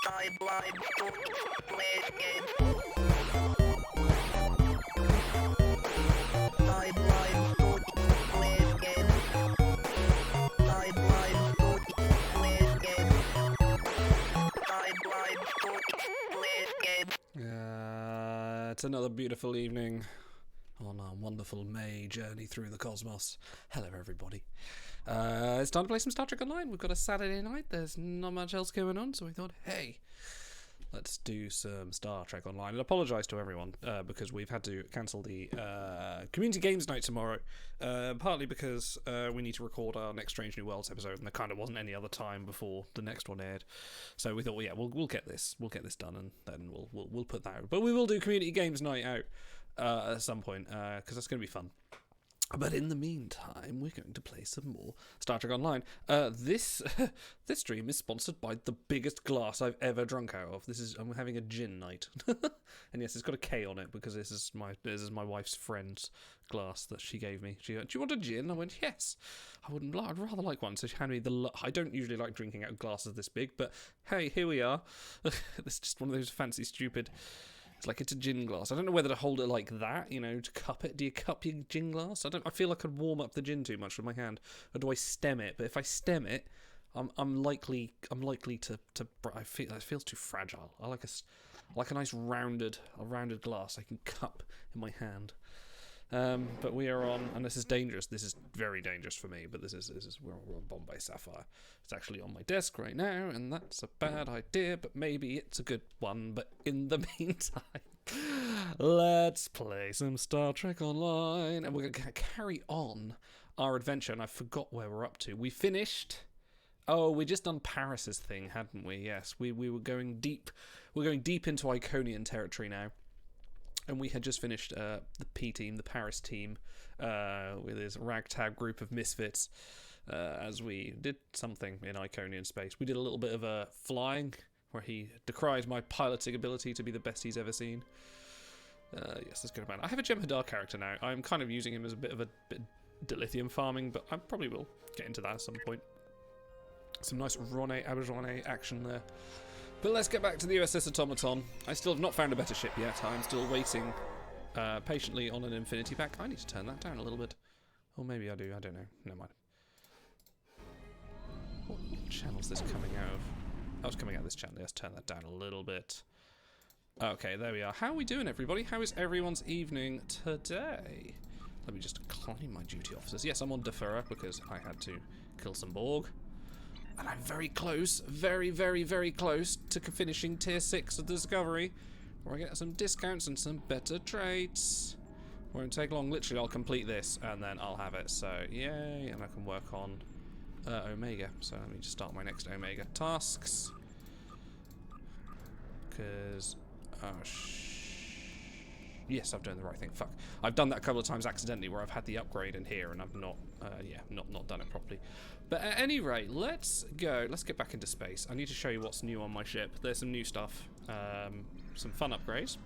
It's another beautiful evening on our wonderful May journey through the cosmos. Hello, everybody. It's time to play some Star Trek Online. We've got a Saturday night. There's not much else going on, so we thought, hey, let's do some Star Trek Online. And apologise to everyone because we've had to cancel the community games night tomorrow, partly because we need to record our next Strange New Worlds episode, and there kind of wasn't any other time before the next one aired. So we thought, well, yeah, we'll get this done, and then we'll put that out. But we will do community games night out at some point because that's going to be fun. But in the meantime, we're going to play some more Star Trek Online. This stream is sponsored by the biggest glass I've ever drunk out of. I'm having a gin night, and yes, it's got a K on it because this is my wife's friend's glass that she gave me. She went, "Do you want a gin?" I went, "Yes." I'd rather like one, so she handed me I don't usually like drinking out of glasses this big, but hey, here we are. It's just one of those fancy, stupid. It's a gin glass. I don't know whether to hold it like that, to cup it. Do you cup your gin glass? I feel like I'd warm up the gin too much with my hand. Or do I stem it? But if I stem it, I'm likely to I feel it feels too fragile. I like a nice rounded glass I can cup in my hand. But we are on, and this is dangerous. This is very dangerous for me. But we're on Bombay Sapphire. It's actually on my desk right now, and that's a bad idea. But maybe it's a good one. But in the meantime, let's play some Star Trek Online, and we're going to carry on our adventure. And I forgot where we're up to. We finished. Oh, we just done Paris's thing, hadn't we? Yes, we were going deep. We're going deep into Iconian territory now. And we had just finished the P team, the Paris team, with his ragtag group of misfits, as we did something in Iconian space. We did a little bit of flying, where he decried my piloting ability to be the best he's ever seen. Yes, that's good about it. I have a Jem'Hadar character now. I'm kind of using him as a bit of dilithium farming, but I probably will get into that at some point. Some nice Aberjone action there. But let's get back to the USS Automaton. I still have not found a better ship yet. I'm still waiting patiently on an infinity pack. I need to turn that down a little bit. Or maybe I do. I don't know. Never mind. What channel is this coming out of? Oh, it's coming out of this channel. Let's turn that down a little bit. Okay, there we are. How are we doing, everybody? How is everyone's evening today? Let me just climb my duty officers. Yes, I'm on Defura because I had to kill some Borg. And I'm very close, very, very, very close to finishing Tier 6 of the Discovery, where I get some discounts and some better traits. Won't take long. Literally, I'll complete this, and then I'll have it. So, yay, and I can work on Omega. So let me just start my next Omega tasks. Because, yes, I've done the right thing. Fuck. I've done that a couple of times accidentally where I've had the upgrade in here and I've not done it properly. But at any rate, let's go. Let's get back into space. I need to show you what's new on my ship. There's some new stuff. Some fun upgrades.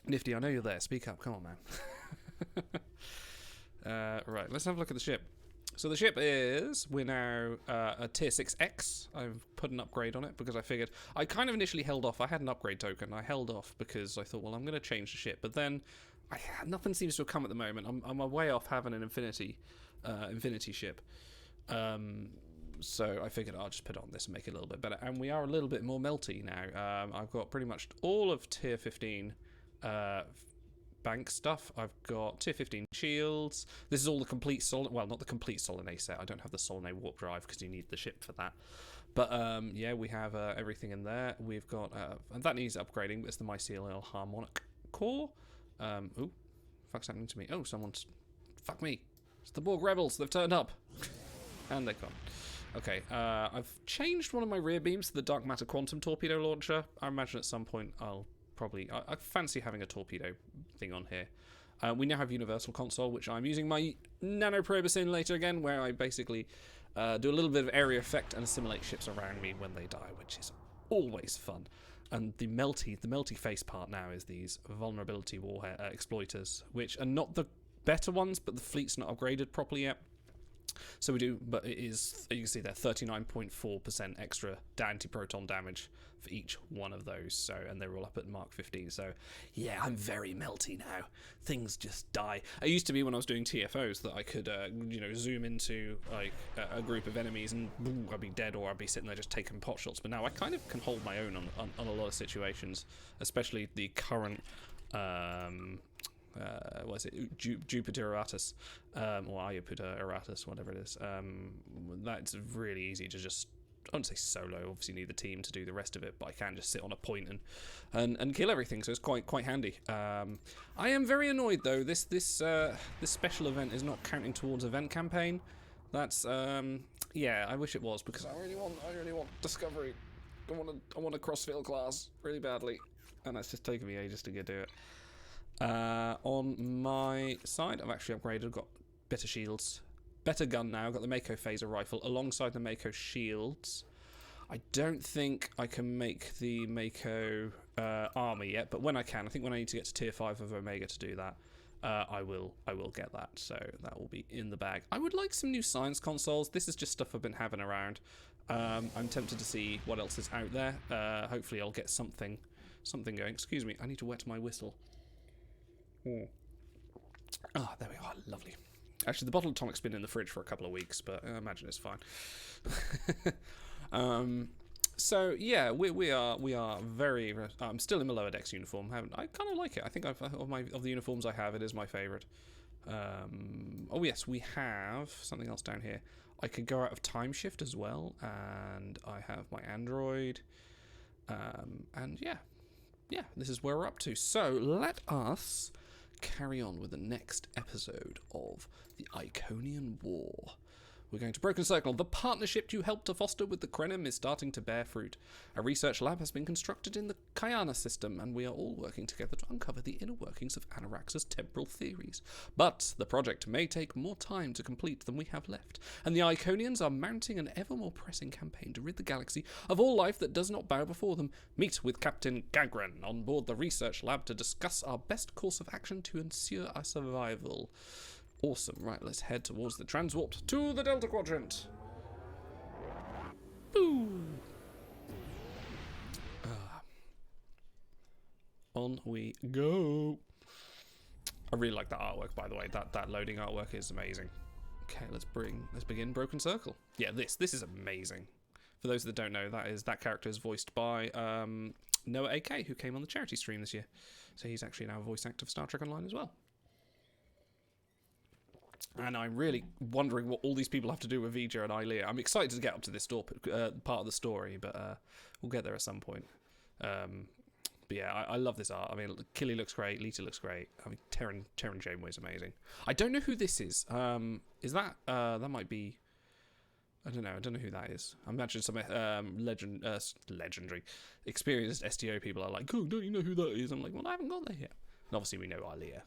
Nifty, I know you're there. Speak up. Come on, man. Right, let's have a look at the ship. So the ship we're now a Tier 6X. I've put an upgrade on it because I figured, I kind of initially held off. I had an upgrade token. I held off because I thought, well, I'm going to change the ship. But then nothing seems to have come at the moment. I'm way off having an infinity ship. So I figured I'll just put it on this and make it a little bit better. And we are a little bit more melty now. I've got pretty much all of Tier 15 bank stuff. I've got Tier 15 shields. This is all the complete well, not the complete Solanae set. I don't have the Solanae warp drive because you need the ship for that. But yeah, we have everything in there. We've got and that needs upgrading, but it's the mycelial harmonic core. Ooh, fuck's happening to me? Oh, someone's fuck me. It's the Borg rebels. They've turned up, and they're gone. Okay, I've changed one of my rear beams to the dark matter quantum torpedo launcher. I imagine at some point I fancy having a torpedo thing on here. We now have universal console, which I'm using my nanoprobe simulator again, where I basically do a little bit of area effect and assimilate ships around me when they die, which is always fun. And the melty face part now is these vulnerability warhead exploiters, which are not the better ones, but the fleet's not upgraded properly yet. So we do, but it is, you can see there, 39.4% extra anti-proton damage for each one of those. So, and they're all up at Mark 15. So, yeah, I'm very melty now. Things just die. I used to be, when I was doing TFOs, that I could, zoom into like a group of enemies and boom, I'd be dead, or I'd be sitting there just taking pot shots. But now I kind of can hold my own on a lot of situations, especially the current. What is it? Jupiter Eratus, or Iaputta Eratus, whatever it is. That's really easy to just, I wouldn't say solo, obviously you need the team to do the rest of it, but I can just sit on a point and kill everything, so it's quite handy. I am very annoyed though, this special event is not counting towards event campaign. That's yeah, I wish it was, because I really want discovery. I want a crossfield class really badly, and that's just taking me ages to get to it. On my side, I've actually upgraded. I've got better shields, better gun now. I've got the Mako phaser rifle alongside the Mako shields. I don't think I can make the Mako army yet, but when I can, I think when I need to get to tier 5 of Omega to do that, I will get that. So that will be in the bag. I would like some new science consoles. This is just stuff I've been having around. I'm tempted to see what else is out there. Hopefully I'll get something going. Excuse me, I need to wet my whistle. Ah, there we are. Lovely. Actually, the bottle of tonic's been in the fridge for a couple of weeks, but I imagine it's fine. So yeah, we are very. I'm still in my lower decks uniform. I kind of like it. I think of the uniforms I have, it is my favourite. Oh yes, we have something else down here. I could go out of time shift as well, and I have my android. And yeah, this is where we're up to. So let us carry on with the next episode of the Iconian War. We're going to Broken Circle. The partnership you helped to foster with the Krenim is starting to bear fruit. A research lab has been constructed in the Kyana system, and we are all working together to uncover the inner workings of Anorax's temporal theories. But the project may take more time to complete than we have left, and the Iconians are mounting an ever more pressing campaign to rid the galaxy of all life that does not bow before them. Meet with Captain Gagran on board the research lab to discuss our best course of action to ensure our survival. Awesome. Right, let's head towards the transwarp to the Delta Quadrant. Boom. On we go. I really like that artwork, by the way. That loading artwork is amazing. Okay, let's begin Broken Circle. Yeah, this is amazing. For those that don't know, that character is voiced by Noah AK, who came on the charity stream this year. So he's actually now a voice actor for Star Trek Online as well. And I'm really wondering what all these people have to do with Vija and Ilea. I'm excited to get up to this part of the story, but we'll get there at some point. But yeah, I love this art. I mean, Killy looks great, Lita looks great. I mean, Terran Janeway's amazing. I don't know who this is. Is that that might be? I don't know who that is. I imagine some legendary, experienced STO people are like, "Oh, don't you know who that is?" I'm like, "Well, I haven't got there yet." And obviously, we know Ilea.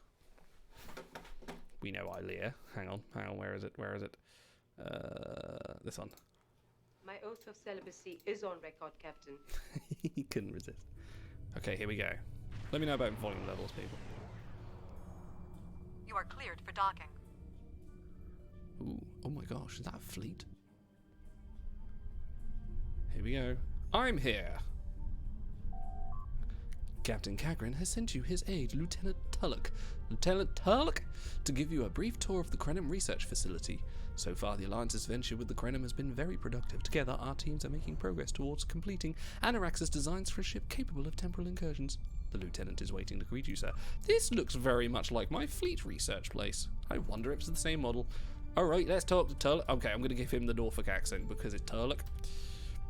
Hang on, where is it? This one. My oath of celibacy is on record, Captain. He couldn't resist. Okay, here we go. Let me know about volume levels, people. You are cleared for docking. Ooh, oh my gosh, is that a fleet? Here we go. I'm here. Captain Kagran has sent you his aide, Lieutenant Tulloch, to give you a brief tour of the Krenim research facility. So far, the Alliance's venture with the Krenim has been very productive. Together, our teams are making progress towards completing Anorax's designs for a ship capable of temporal incursions. The Lieutenant is waiting to greet you, sir. This looks very much like my fleet research place. I wonder if it's the same model. Alright, let's talk to Tulloch. Okay, I'm going to give him the Norfolk accent because it's Tulloch.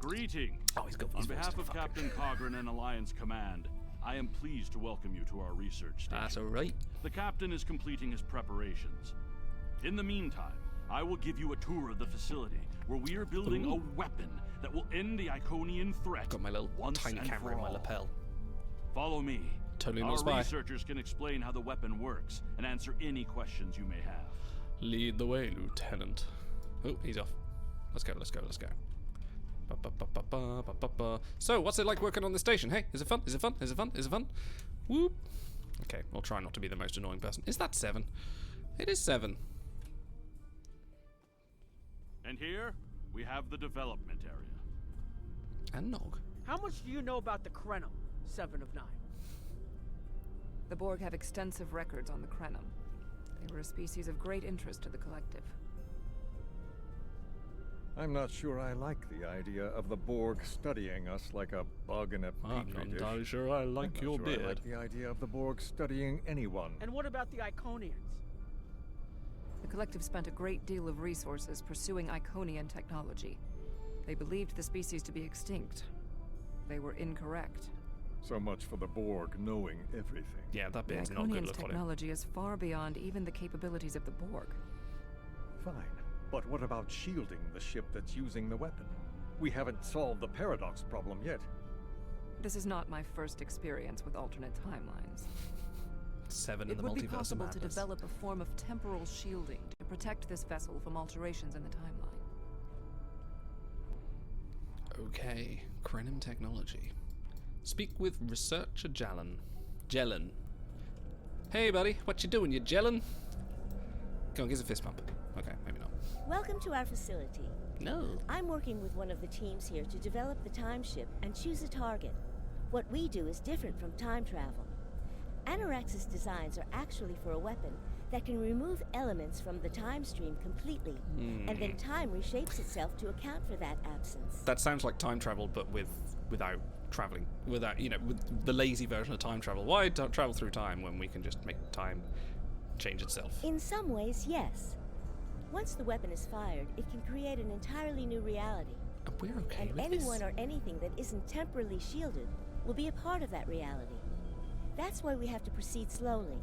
Greetings. Oh, he's got On behalf of Captain Cogran and Alliance Command, I am pleased to welcome you to our research station. That's alright. The captain is completing his preparations. In the meantime, I will give you a tour of the facility where we are building a weapon that will end the Iconian threat. Got my little tiny camera in my lapel. Follow me. Totally Our not a spy. researchers can explain how the weapon works and answer any questions you may have. Lead the way, Lieutenant. Oh, he's off. Let's go. So, what's it like working on the station? Hey, is it fun? Whoop. Okay, I'll try not to be the most annoying person. Is that 7? It is 7. And here, we have the development area. And Nog. How much do you know about the Krenim, 7 of 9? The Borg have extensive records on the Krenim. They were a species of great interest to the Collective. I'm not sure I like the idea of the Borg studying us like a bug in a I'm petri not dish. entirely sure I like I'm not your sure beard. I like the idea of the Borg studying anyone. And what about the Iconians? The Collective spent a great deal of resources pursuing Iconian technology. They believed the species to be extinct. They were incorrect. So much for the Borg knowing everything. Yeah, that The bit is not good. Iconians' Look on it. technology is far beyond even the capabilities of the Borg. Fine. But what about shielding the ship that's using the weapon? We haven't solved the paradox problem yet. This is not my first experience with alternate timelines. 7 in It the would be multiverse of possible to madness. develop a form of temporal shielding to protect this vessel from alterations in the timeline. Okay, Krenim technology. Speak with researcher Jalen. Jelen. Hey, buddy, what you doing? You Jelen? Go on, give us a fist bump. Okay, maybe not. Welcome to our facility. No. I'm working with one of the teams here to develop the time ship and choose a target. What we do is different from time travel. Anorax's designs are actually for a weapon that can remove elements from the time stream completely, and then time reshapes itself to account for that absence. That sounds like time travel, but without traveling. Without, with the lazy version of time travel. Why don't travel through time when we can just make time change itself? In some ways, yes. Once the weapon is fired, it can create an entirely new reality. And we're okay And with anyone this. or anything that isn't temporally shielded will be a part of that reality. That's why we have to proceed slowly.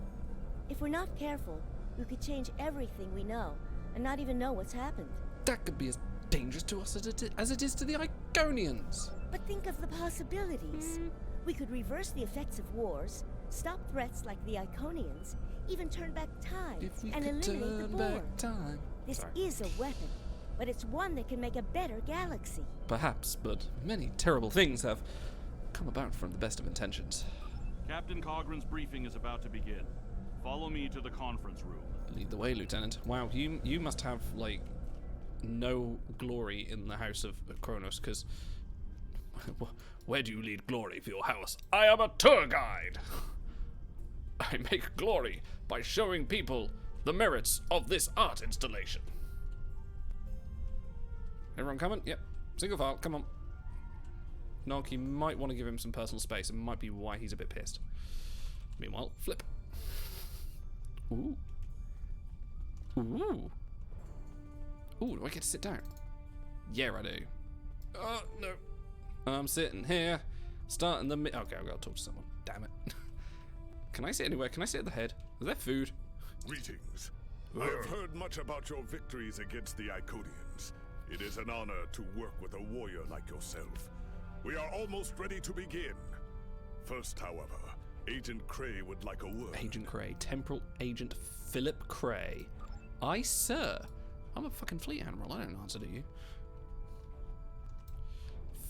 If we're not careful, we could change everything we know and not even know what's happened. That could be as dangerous to us as it is to the Iconians. But think of the possibilities. We could reverse the effects of wars, stop threats like the Iconians, even turn back time If we and could eliminate the turn Borg. back time. This Sorry. is a weapon, but it's one that can make a better galaxy. Perhaps, but many terrible things have come about from the best of intentions. Captain Cogran's briefing is about to begin. Follow me to the conference room. Lead the way, Lieutenant. Wow, you must have, like, no glory in the House of Kronos, because... Where do you lead glory for your house? I am a tour guide! I make glory by showing people the merits of this art installation. Everyone coming? Yep. Single file, come on. Nog, you might want to give him some personal space. It might be why he's a bit pissed. Meanwhile, flip. Ooh. Ooh. Ooh, do I get to sit down? Yeah, I do. Oh, no. I'm sitting here. Starting the okay, I've got to talk to someone. Damn it. Can I sit anywhere? Can I sit at the head? Is there food? Greetings. I have heard much about your victories against the Iconians. It is an honor to work with a warrior like yourself. We are almost ready to begin. First, however, Agent Cray would like a word. Agent Cray. Temporal Agent Philip Cray. Aye, sir. I'm a fucking fleet admiral. I don't answer to you.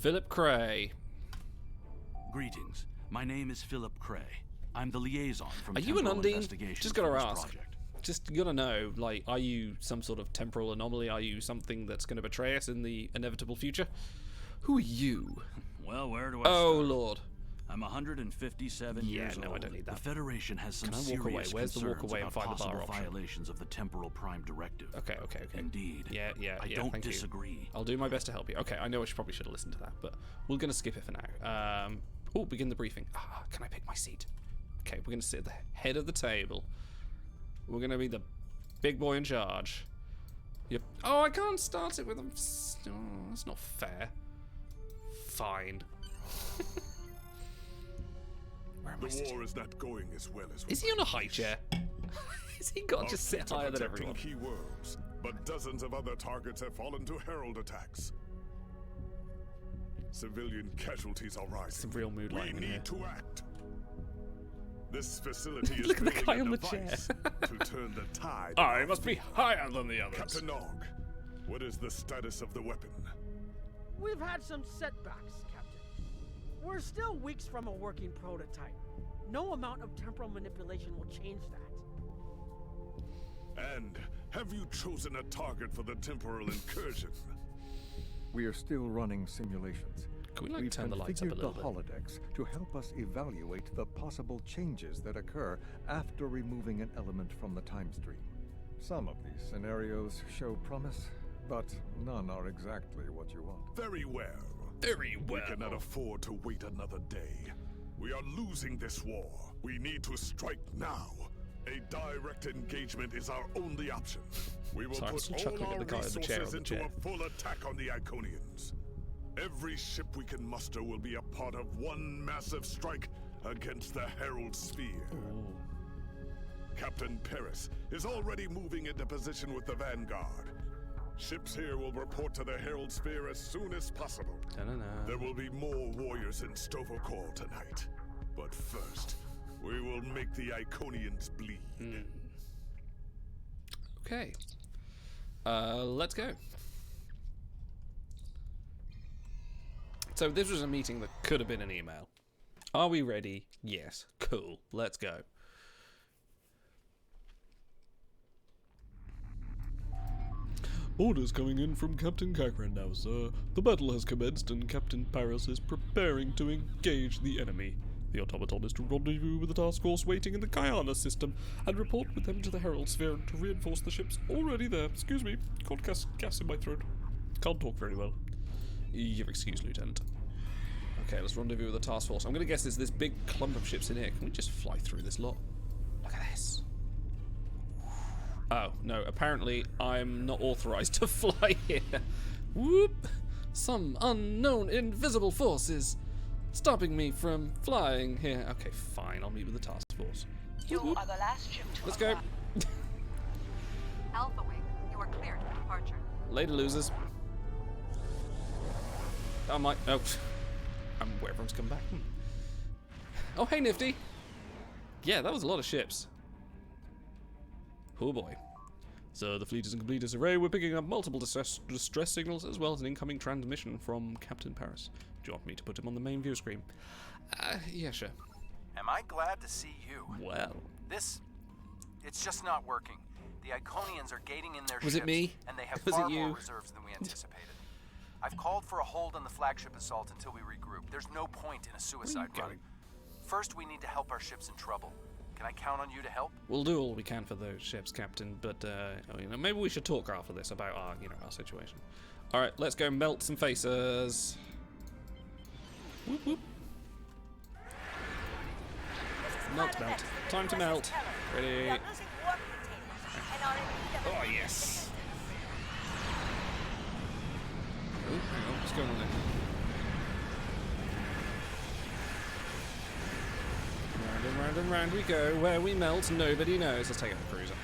Philip Cray. Greetings. My name is Philip Cray. I'm the liaison from Are you an Temporal Undine? Investigations Just for gotta this ask. project. Just gotta know, like, are you some sort of temporal anomaly? Are you something that's going to betray us in the inevitable future? Who are you? Well, where do I Oh, start? Lord. I'm 157 years old. no, I don't need that. The Federation has some Can I walk away? serious Where's the walk concerns away and about find the bar possible option? violations of the Temporal Prime Directive. Okay. Indeed. Yeah, I don't thank you. disagree. I'll do my best to help you. Okay, I know I probably should have listened to that, but we're going to skip it for now. Oh, begin the briefing. Can I pick my seat? Okay, we're going to sit at the head of the table. We're going to be the big boy in charge. Yep. Oh, I can't start it with them. Oh, that's not fair. Fine. Where am I The sitting? war is not going as well as we Is he on a high chair? Is he got to Our just sit fleets are higher than protecting everyone? key worlds, but dozens of other targets have fallen to Herald attacks. Civilian casualties are rising. Some real mood We lighting in need here. to act. This facility is Look at the building guy a on the device to turn the tide. I of must be higher than the others. Captain Nog, what is the status of the weapon? We've had some setbacks, Captain. We're still weeks from a working prototype. No amount of temporal manipulation will change that. And Have you chosen a target for the temporal incursion? We are still running simulations. Can we, like, We've turn the lights up a configured little the bit? holodecks to help us evaluate the possible changes that occur after removing an element from the time stream. Some of these scenarios show promise, but none are exactly what you want. Very well. Very well. We cannot afford to wait another day. We are losing this war. We need to strike now. A direct engagement is our only option. We will Sorry, I'm put still all chuckling at our the guy on the chair resources on the into chair. a full attack on the Iconians. Every ship we can muster will be a part of one massive strike against the Herald Sphere. Captain Paris is already moving into position with the Vanguard. Ships here will report to the Herald Sphere as soon as possible. There will be more warriors in Stovokor tonight. But first, we will make the Iconians bleed. Okay. Let's go. So this was a meeting that could have been an email. Are we ready? Yes. Cool. Let's go. Orders coming in from Captain Cochrane now, sir. The battle has commenced and Captain Paris is preparing to engage the enemy. The automaton is to rendezvous with the task force waiting in the Guyana system and report with them to the Herald Sphere to reinforce the ships already there. Excuse me, got gas in my throat. Can't talk very well. Your excuse, Lieutenant. Okay, let's rendezvous with the task force. I'm going to guess there's this big clump of ships in here. Can we just fly through this lot? Look at this. Oh, no, apparently I'm not authorized to fly here. Whoop! Some unknown invisible force is stopping me from flying here. Okay, fine, I'll meet with the task force. You are the last ship to Let's go. arrive. Alpha Wing, you are cleared for departure. Later, losers. Oh, my... Oh. I'm where everyone's come back. Oh, hey, Nifty. Yeah, that was a lot of ships. Oh, boy. So, the fleet is in complete disarray. We're picking up multiple distress signals as well as an incoming transmission from Captain Paris. Do you want me to put him on the main view screen? Yeah, sure. Am I glad to see you? Well. It's just not working. The Iconians are gating in their Was ships, it me? and they have Was far it you? more reserves than we anticipated. I've called for a hold on the flagship assault until we regroup. There's no point in a suicide run. First, we need to help our ships in trouble. Can I count on you to help? We'll do all we can for those ships, Captain, but maybe we should talk after this about our situation. All right, let's go melt some faces. Whoop whoop. Melt, melt. Time to melt. Ready? Oh yes. Oh, hang on. What's going on there? Round and round and round we go. Where we melt, nobody knows. Let's take out the cruiser.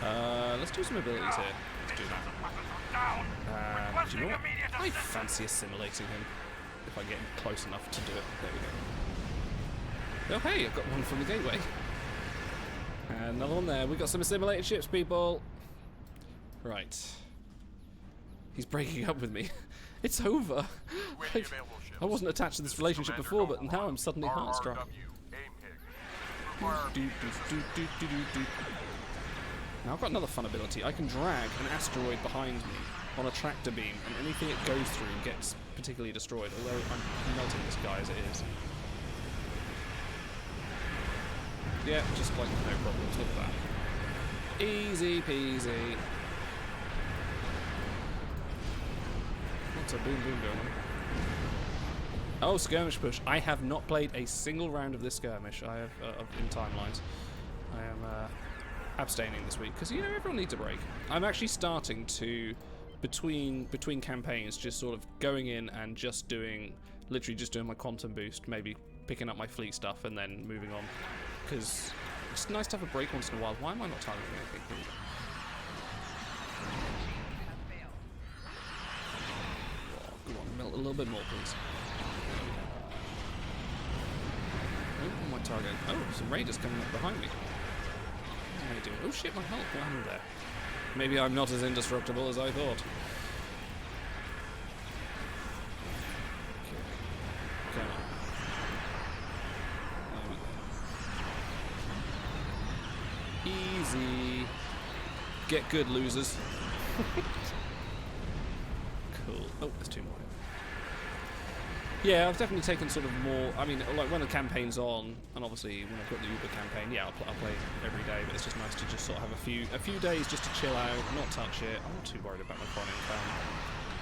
Let's do some abilities here. Let's do that. Do you know what? I fancy assimilating him. If I get him close enough to do it. There we go. Oh, hey, I've got one from the gateway. And another one there. We've got some assimilated ships, people. Right. He's breaking up with me. It's over. I wasn't attached to this relationship before, but now I'm suddenly heartstruck. Now I've got another fun ability. I can drag an asteroid behind me on a tractor beam, and anything it goes through gets particularly destroyed, although I'm melting this guy as it is. Yeah, just like no problems. Look at that. Easy peasy. What's a boom boom going on? Oh, skirmish push. I have not played a single round of this skirmish. I have in timelines. I am abstaining this week because everyone needs a break. I'm actually starting to between campaigns just sort of going in and just doing my quantum boost, maybe picking up my fleet stuff and then moving on because it's nice to have a break once in a while. Why am I not targeting anything? Here we go. Go on, melt a little bit more, please. Oh, my target. Oh, some raiders coming up behind me. What am I doing? Oh shit, my health. What happened there? Maybe I'm not as indestructible as I thought. Okay. Come on. There we go. Easy. Get good, losers. Cool. Oh, there's 2 more. Yeah, I've definitely taken sort of more. I mean, like when the campaign's on, and obviously when I've got the Uber campaign, yeah, I'll play every day. But it's just nice to just sort of have a few days just to chill out, not touch it. I'm not too worried about my con income.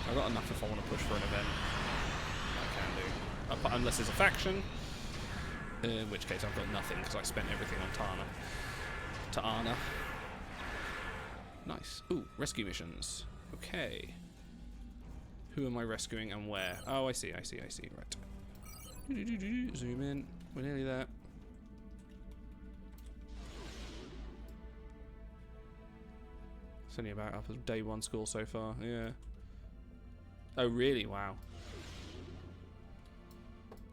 I've got enough if I want to push for an event. I can do, unless there's a faction, in which case I've got nothing because I spent everything on Tana. Nice. Ooh, rescue missions. Okay. Who am I rescuing and where? Oh, I see. Right. Zoom in. We're nearly there. It's only about up at day 1 score so far. Yeah. Oh, really? Wow.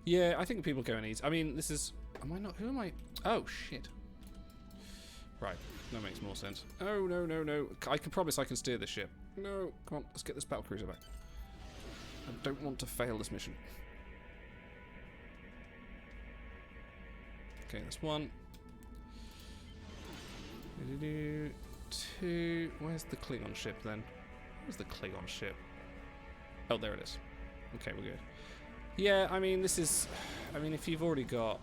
Yeah, I think people go in easy. I mean, this is... Am I not... Who am I... Oh, shit. Right. That makes more sense. Oh, no. I can promise I can steer this ship. No. Come on. Let's get this battlecruiser back. I don't want to fail this mission. Okay, that's 1. 2. Where's the Klingon ship then? Where's the Klingon ship? Oh, there it is. Okay, we're good. Yeah, I mean, this is... I mean, if you've already got...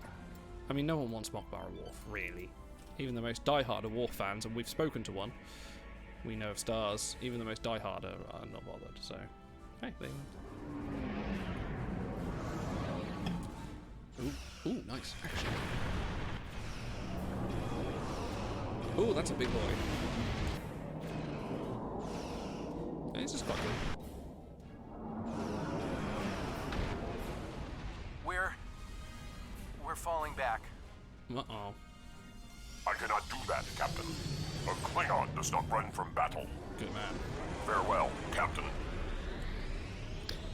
I mean, no one wants Mokbar Worf, really. Even the most diehard of Worf fans, and we've spoken to one. We know of stars. Even the most diehard are not bothered, so... Hey, there you go. Ooh, nice. Action. Ooh, that's a big boy. Hey, this is quite good. We're falling back. Uh-oh. I cannot do that, Captain. A Klingon does not run from battle. Good man. Farewell, Captain.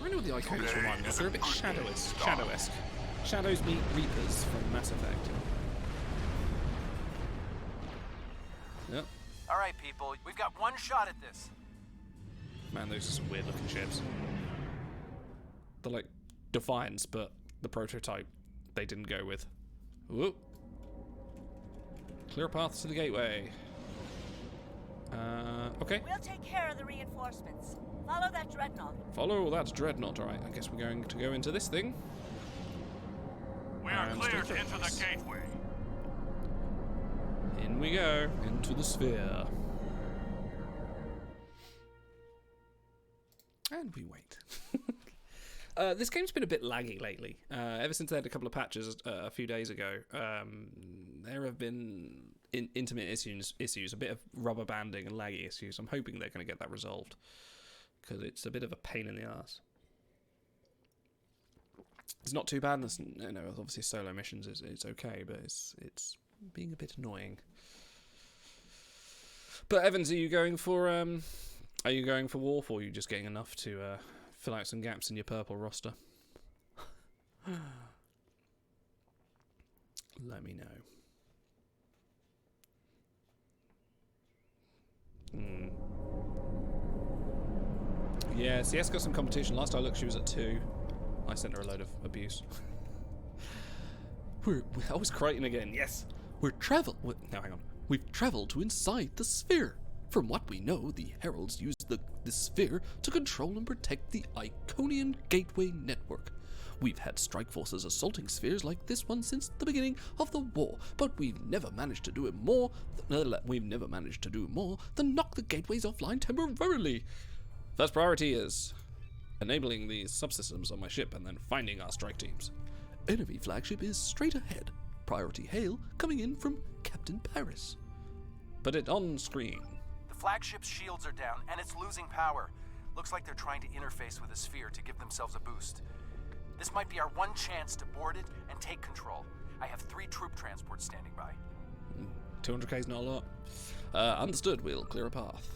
I know what the icons remind me of. They're a bit shadow-esque. Shadows meet Reapers from Mass Effect. Yep. Alright, people. We've got 1 shot at this. Man, those are some weird-looking ships. They're like Defiance, but the prototype they didn't go with. Whoop. Clear paths to the gateway. Okay. We'll take care of the reinforcements. Follow that dreadnought. Follow that dreadnought. Alright, I guess we're going to go into this thing. We are cleared to enter the gateway. In we go, into the sphere. And we wait. This game's been a bit laggy lately. Ever since they had a couple of patches a few days ago, there have been intermittent issues, a bit of rubber banding and laggy issues. I'm hoping they're going to get that resolved, because it's a bit of a pain in the ass. It's not too bad. It's, you know, obviously solo missions it's okay, but it's being a bit annoying. But Evans, are you going for Worf, or are you just getting enough to fill out some gaps in your purple roster? Let me know. Yeah, CS got some competition. Last I looked, she was at 2. I sent her a load of abuse. I was Crichton again. Yes, no, hang on. We've travelled to inside the sphere. From what we know, the Heralds used the sphere to control and protect the Iconian Gateway network. We've had strike forces assaulting spheres like this one since the beginning of the war, but we've never managed to do more than knock the gateways offline temporarily. First priority is enabling these subsystems on my ship and then finding our strike teams. Enemy flagship is straight ahead. Priority hail coming in from Captain Paris. Put it on screen. The flagship's shields are down, and it's losing power. Looks like they're trying to interface with the sphere to give themselves a boost. This might be our one chance to board it and take control. I have 3 troop transports standing by. 200k is not a lot. Understood, we'll clear a path.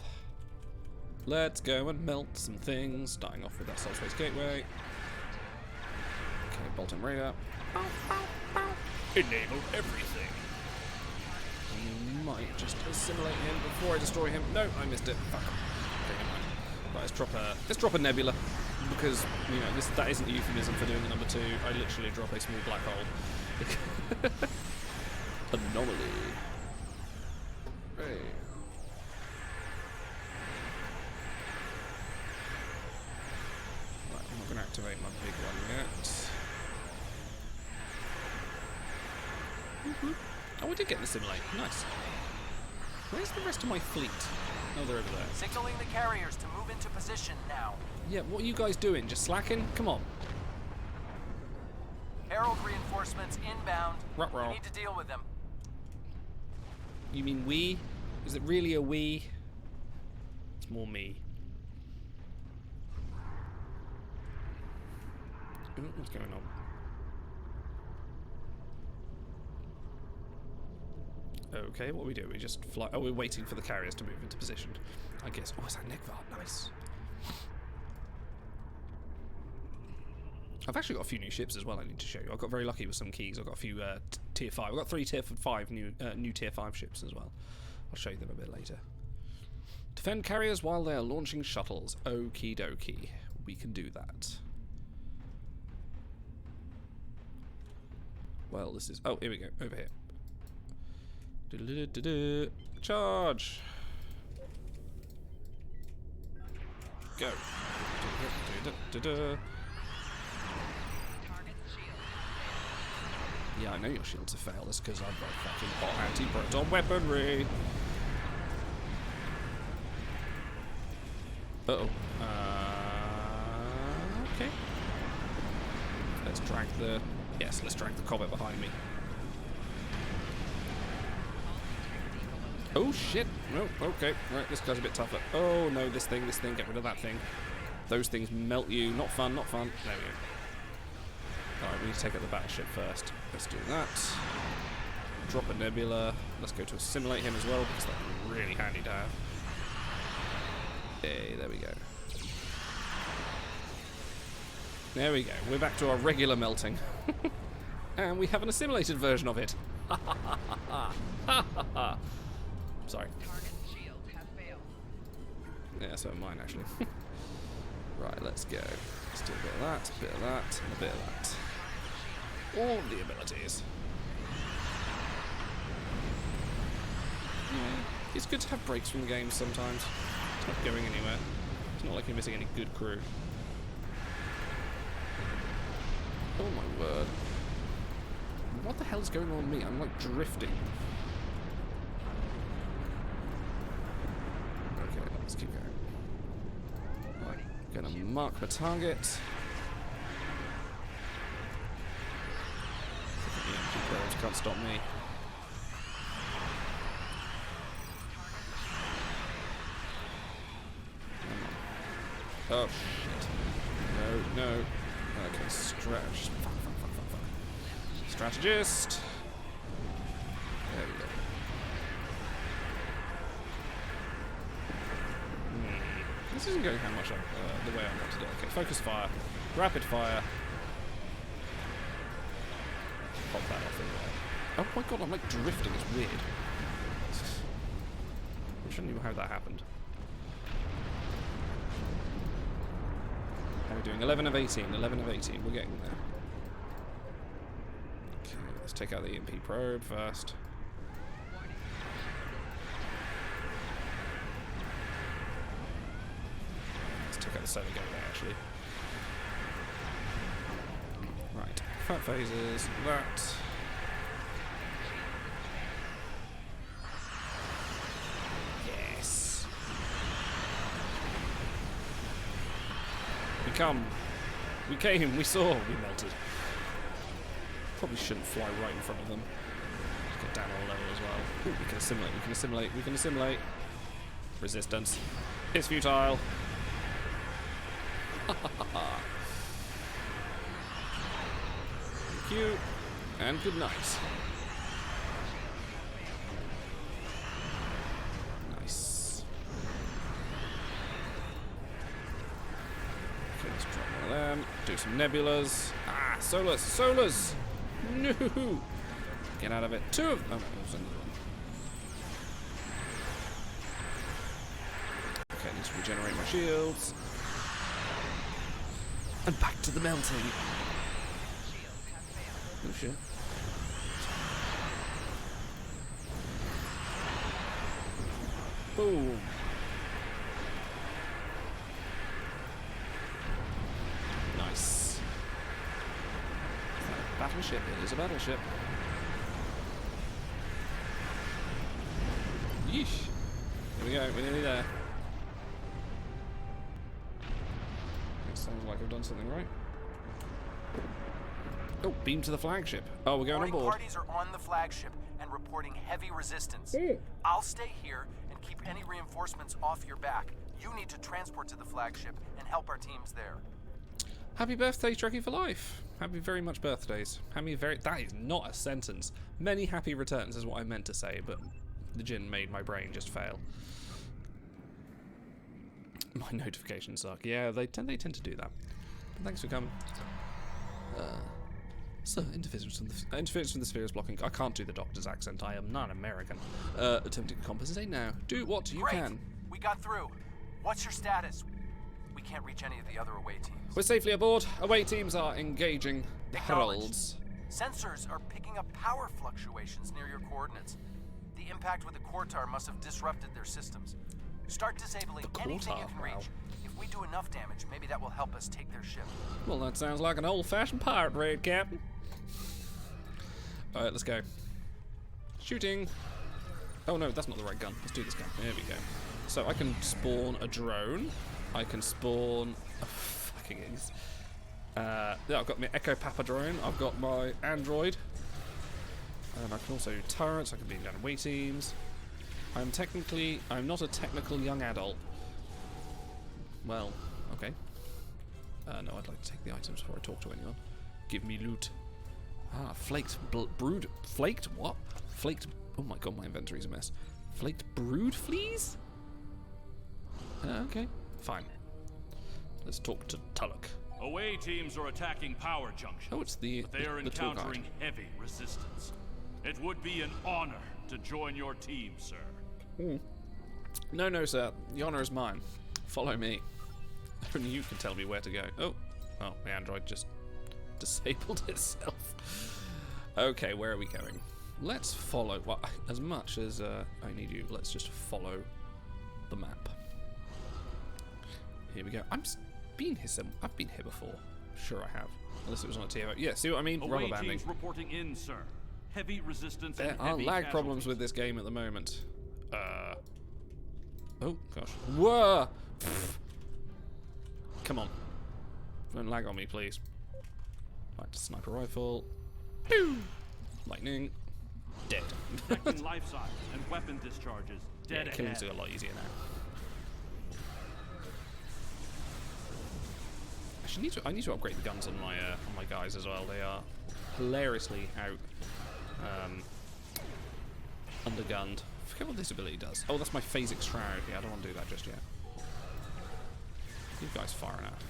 Let's go and melt some things, starting off with that subspace gateway. Okay, bolt and radar. Enable everything. I might just assimilate him before I destroy him. No, I missed it. Fuck. Okay, never mind. Right, let's drop a nebula, because you know that isn't a euphemism for doing the number 2. I literally drop a small black hole. Anomaly. Hey. activate my big one yet. Oh, we did get the simulate. Nice. Where's the rest of my fleet? Oh, they're over there. Signaling the carriers to move into position now. Yeah, what are you guys doing? Just slacking? Come on. Herald reinforcements inbound. Ruh-roh. We need to deal with them. You mean we? Is it really a we? It's more me. Ooh, what's going on? Okay, what do we do? We just fly. Oh, we're waiting for the carriers to move into position, I guess. Oh, is that Negvart? Nice. I've actually got a few new ships as well I need to show you. I got very lucky with some keys. I've got a few tier 5. I've got 3 tier 5 new tier 5 ships as well. I'll show you them a bit later. Defend carriers while they are launching shuttles. Okie dokie. We can do that. Well, this is... Oh, here we go. Over here. Charge! Go. Yeah, I know your shields have failed. That's because I've got fucking hot anti-proton weaponry. Uh-oh. Okay. Let's drag the... Yes, let's drag the comet behind me. Oh, shit. Oh, okay. Right, this guy's a bit tougher. Oh, no, this thing. Get rid of that thing. Those things melt you. Not fun, not fun. There we go. Alright, we need to take out the battleship first. Let's do that. Drop a nebula. Let's go to assimilate him as well, because that's really handy to have. Hey, there we go. There we go. We're back to our regular melting. And we have an assimilated version of it. Sorry. Yeah, so mine actually. Right, let's go. Let's do a bit of that, a bit of that, and a bit of that. All of the abilities. Yeah, it's good to have breaks from the game sometimes. It's not going anywhere. It's not like you're missing any good crew. Oh my word. What the hell's going on with me? I'm like drifting. Okay, let's keep going. Right, gonna mark my target. The empty probes can't stop me. Oh shit. No, no. Okay, stretch. Fuck. Strategist. There we go. This isn't going how much the way I want to do it. Okay, focus fire. Rapid fire. Pop that off anyway. Oh my god, I'm like drifting. It's weird. I shouldn't know how that happened. How are we doing? 11 of 18. 11 of 18. We're getting there. Okay, let's take out the EMP probe first. Let's take out the solar gateway actually. Right. Fat phases. That. Yes. We come. We came. We saw. We melted. Probably shouldn't fly right in front of them. Get down on level as well. Ooh, we can assimilate. We can assimilate. We can assimilate. Resistance. It's futile. Thank you. And good night. Nice. Okay, let's drop one of them. Do some nebulas. Ah, solars! Solars! No! Get out of it. 2 of them. Oh, there's another one. Okay, let's regenerate my shields. And back to the melting. Oh shit. Boom. Nice. battleship. It is a battleship. Yeesh. Here we go. We're nearly there. It sounds like I've done something right. Oh, beam to the flagship. Oh, we're going on board. Parties are on the flagship and reporting heavy resistance. I'll stay here and keep any reinforcements off your back. You need to transport to the flagship and help our teams there. Happy birthday, Trekkie for life. Happy very much birthdays. That is not a sentence. Many happy returns is what I meant to say, but the gin made my brain just fail. My notifications suck. Yeah, they tend to do that. But thanks for coming. So, interference from the sphere is blocking. I can't do the doctor's accent. I am not American. Attempting to compensate now. Do what you can. We got through. What's your status? We can't reach any of the other away teams. We're safely aboard. Away teams are engaging heralds. Sensors are picking up power fluctuations near your coordinates. The impact with the Quartar must have disrupted their systems. Start disabling anything you can reach. If we do enough damage, maybe that will help us take their ship. Well, that sounds like an old-fashioned pirate raid, Captain. Alright, let's go. Shooting. Oh no, that's not the right gun. Let's do this gun. There we go. So I can spawn a drone. I can spawn a fucking eggs. Yeah, I've got my Echo Papa drone. I've got my android. And I can also do turrets. I can beam down away teams. I'm not a technical young adult. Well, okay. No, I'd like to take the items before I talk to anyone. Give me loot. Ah, flaked brood. Flaked what? Flaked. Oh my god, my inventory's a mess. Flaked brood fleas? Okay, fine. Let's talk to Tulloch. Away teams are attacking Power Junction. Oh, it's the but they are encountering heavy resistance. It would be an honor to join your team, sir. No, sir. The honor is mine. Follow me. Only you can tell me where to go. Oh, the android just disabled itself. Okay, where are we going? Let's follow. Well, as much as I need you, let's just follow the map. Here we go. I've been here before. Sure, I have. Unless it was on a TMO. Yeah, see what I mean? Rubber banding. Teams reporting in, sir. Heavy resistance. There are lag problems with this game at the moment. Oh gosh. Whoa! Come on. Don't lag on me, please. Right, sniper rifle. Boom! Lightning. Dead. Detecting life signs and weapon discharges. Dead ahead. Killing's a lot easier now. Actually, I need to upgrade the guns on my guys as well. They are hilariously out undergunned. I forget what this ability does. Oh, that's my phasic shroud. Yeah, I don't want to do that just yet. You guys firing out.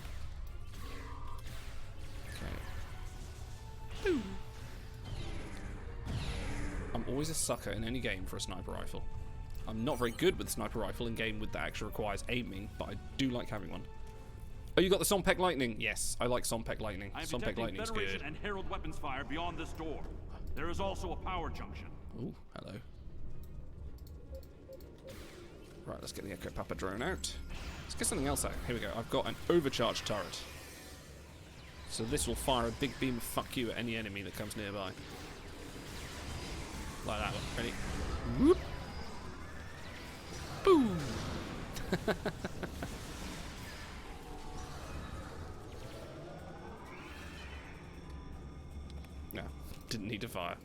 Okay. Boom. I'm always a sucker in any game for a sniper rifle. I'm not very good with the sniper rifle in game that actually requires aiming, but I do like having one. Oh, you got the Sompek Lightning? Yes, I like Sompek Lightning. Sompek Lightning's good. And Herald weapons fire beyond this door. There is also a power junction. Oh, hello. Right, let's get the Echo Papa drone out. Let's get something else out. Here we go. I've got an overcharged turret. So this will fire a big beam of fuck you at any enemy that comes nearby. Like that one. Ready? Whoop! Boom! No, didn't need to fire.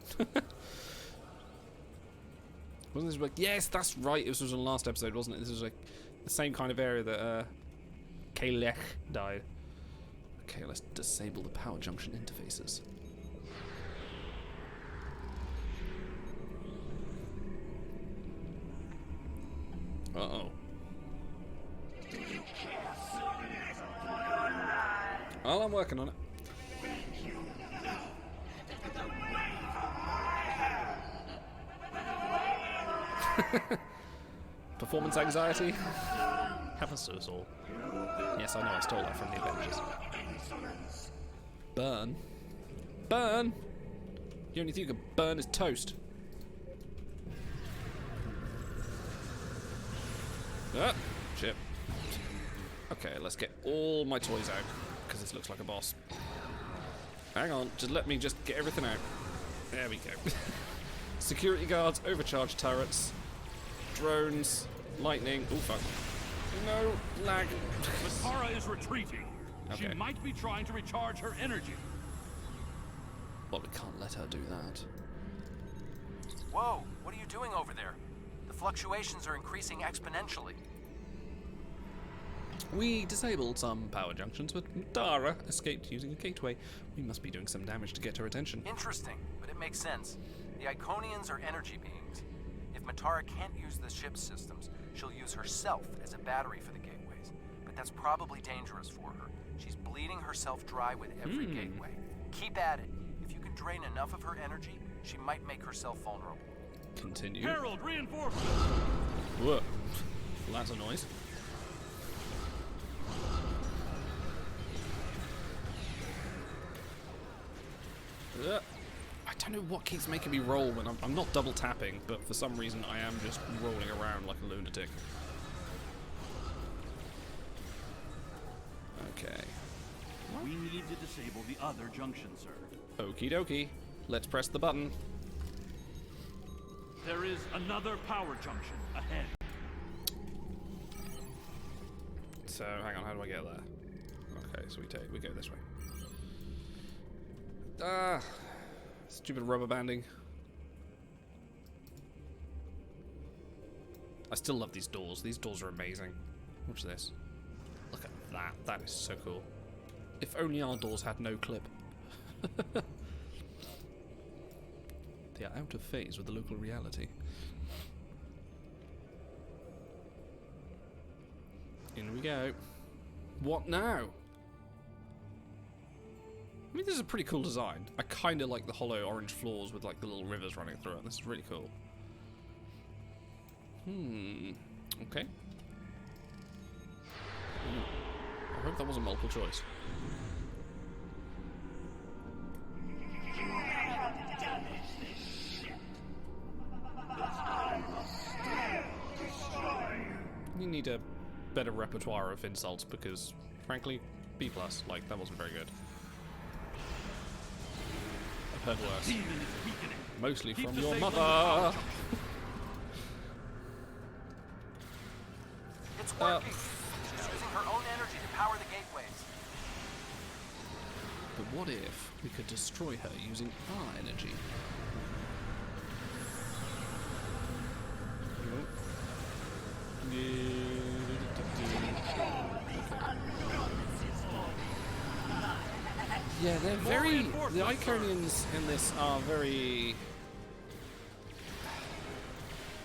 Wasn't this like? Yes, that's right. This was on the last episode, wasn't it? This was like the same kind of area that Kalech died. Okay, let's disable the power junction interfaces. Uh-oh. Well, I'm working on it. Performance anxiety? Happens to us all. Yes, I know, I stole that from the Avengers. Burn? Burn? The only thing you can burn is toast. Ah, shit. Okay, let's get all my toys out, because this looks like a boss. Hang on, just let me just get everything out. There we go. Security guards, overcharged turrets, drones, lightning. Oh fuck. No, lag. Matara is retreating. Okay. She might be trying to recharge her energy. Well, we can't let her do that. Whoa, what are you doing over there? The fluctuations are increasing exponentially. We disabled some power junctions, but Dara escaped using a gateway. We must be doing some damage to get her attention. Interesting, but it makes sense. The Iconians are energy beings. If Matara can't use the ship's systems, she'll use herself as a battery for the gateways. But that's probably dangerous for her. She's bleeding herself dry with every gateway. Keep at it. If you can drain enough of her energy, she might make herself vulnerable. Continue. Herald, reinforcements! Whoa. Well, that's a noise. I don't know what keeps making me roll when I'm not double tapping, but for some reason I am just rolling around like a lunatic. Okay. We need to disable the other junction, sir. Okie dokie. Let's press the button. There is another power junction ahead. So, hang on, how do I get there? Okay, so we go this way. Stupid rubber banding. I still love these doors. These doors are amazing. Watch this. Look at that. That is so cool. If only our doors had no clip. They are out of phase with the local reality. In we go. What now? I mean, this is a pretty cool design. I kind of like the hollow orange floors with like the little rivers running through it. This is really cool. Okay. I hope that wasn't multiple choice. You need a better repertoire of insults because, frankly, B+. Like, that wasn't very good. I've heard worse. Mostly from your mother. It's working. She's using her own energy to power the gateways. But what if we could destroy her using our energy? Yeah, they're very... The Iconians in this are very...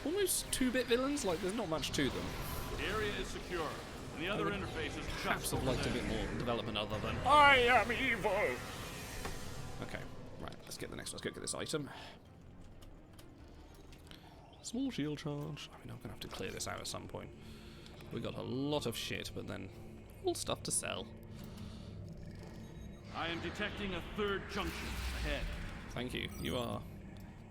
almost 2-bit villains, like there's not much to them. The area is secure, and the other interface is Perhaps just I've over liked a there. bit more development other than I am evil! Okay, right, let's get the next one. Let's go get this item. Small shield charge. I mean, I'm going to have to clear this out at some point. We got a lot of shit, but then all stuff to sell. I am detecting a third junction ahead. Thank you. You are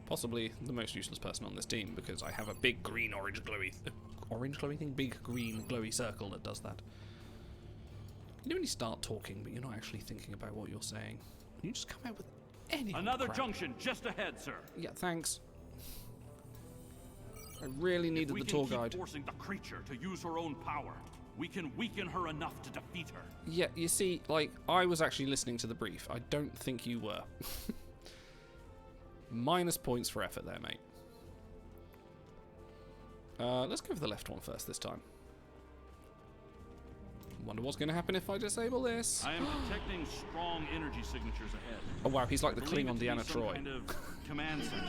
possibly the most useless person on this team because I have a big green orange glowy thing? Big green glowy circle that does that. You know when you start talking but you're not actually thinking about what you're saying? You just come out with any Another crap. junction just ahead, sir. Yeah, thanks. I really needed the tour We can guide. keep forcing the creature to use her own power. We can weaken her enough to defeat her. Yeah, you see, like, I was actually listening to the brief. I don't think you were. Minus points for effort there, mate. Let's go for the left one first this time. Wonder what's going to happen if I disable this. I am detecting strong energy signatures ahead. Oh wow, he's like the I believe Klingon it to be Deanna some Troi. kind of command center.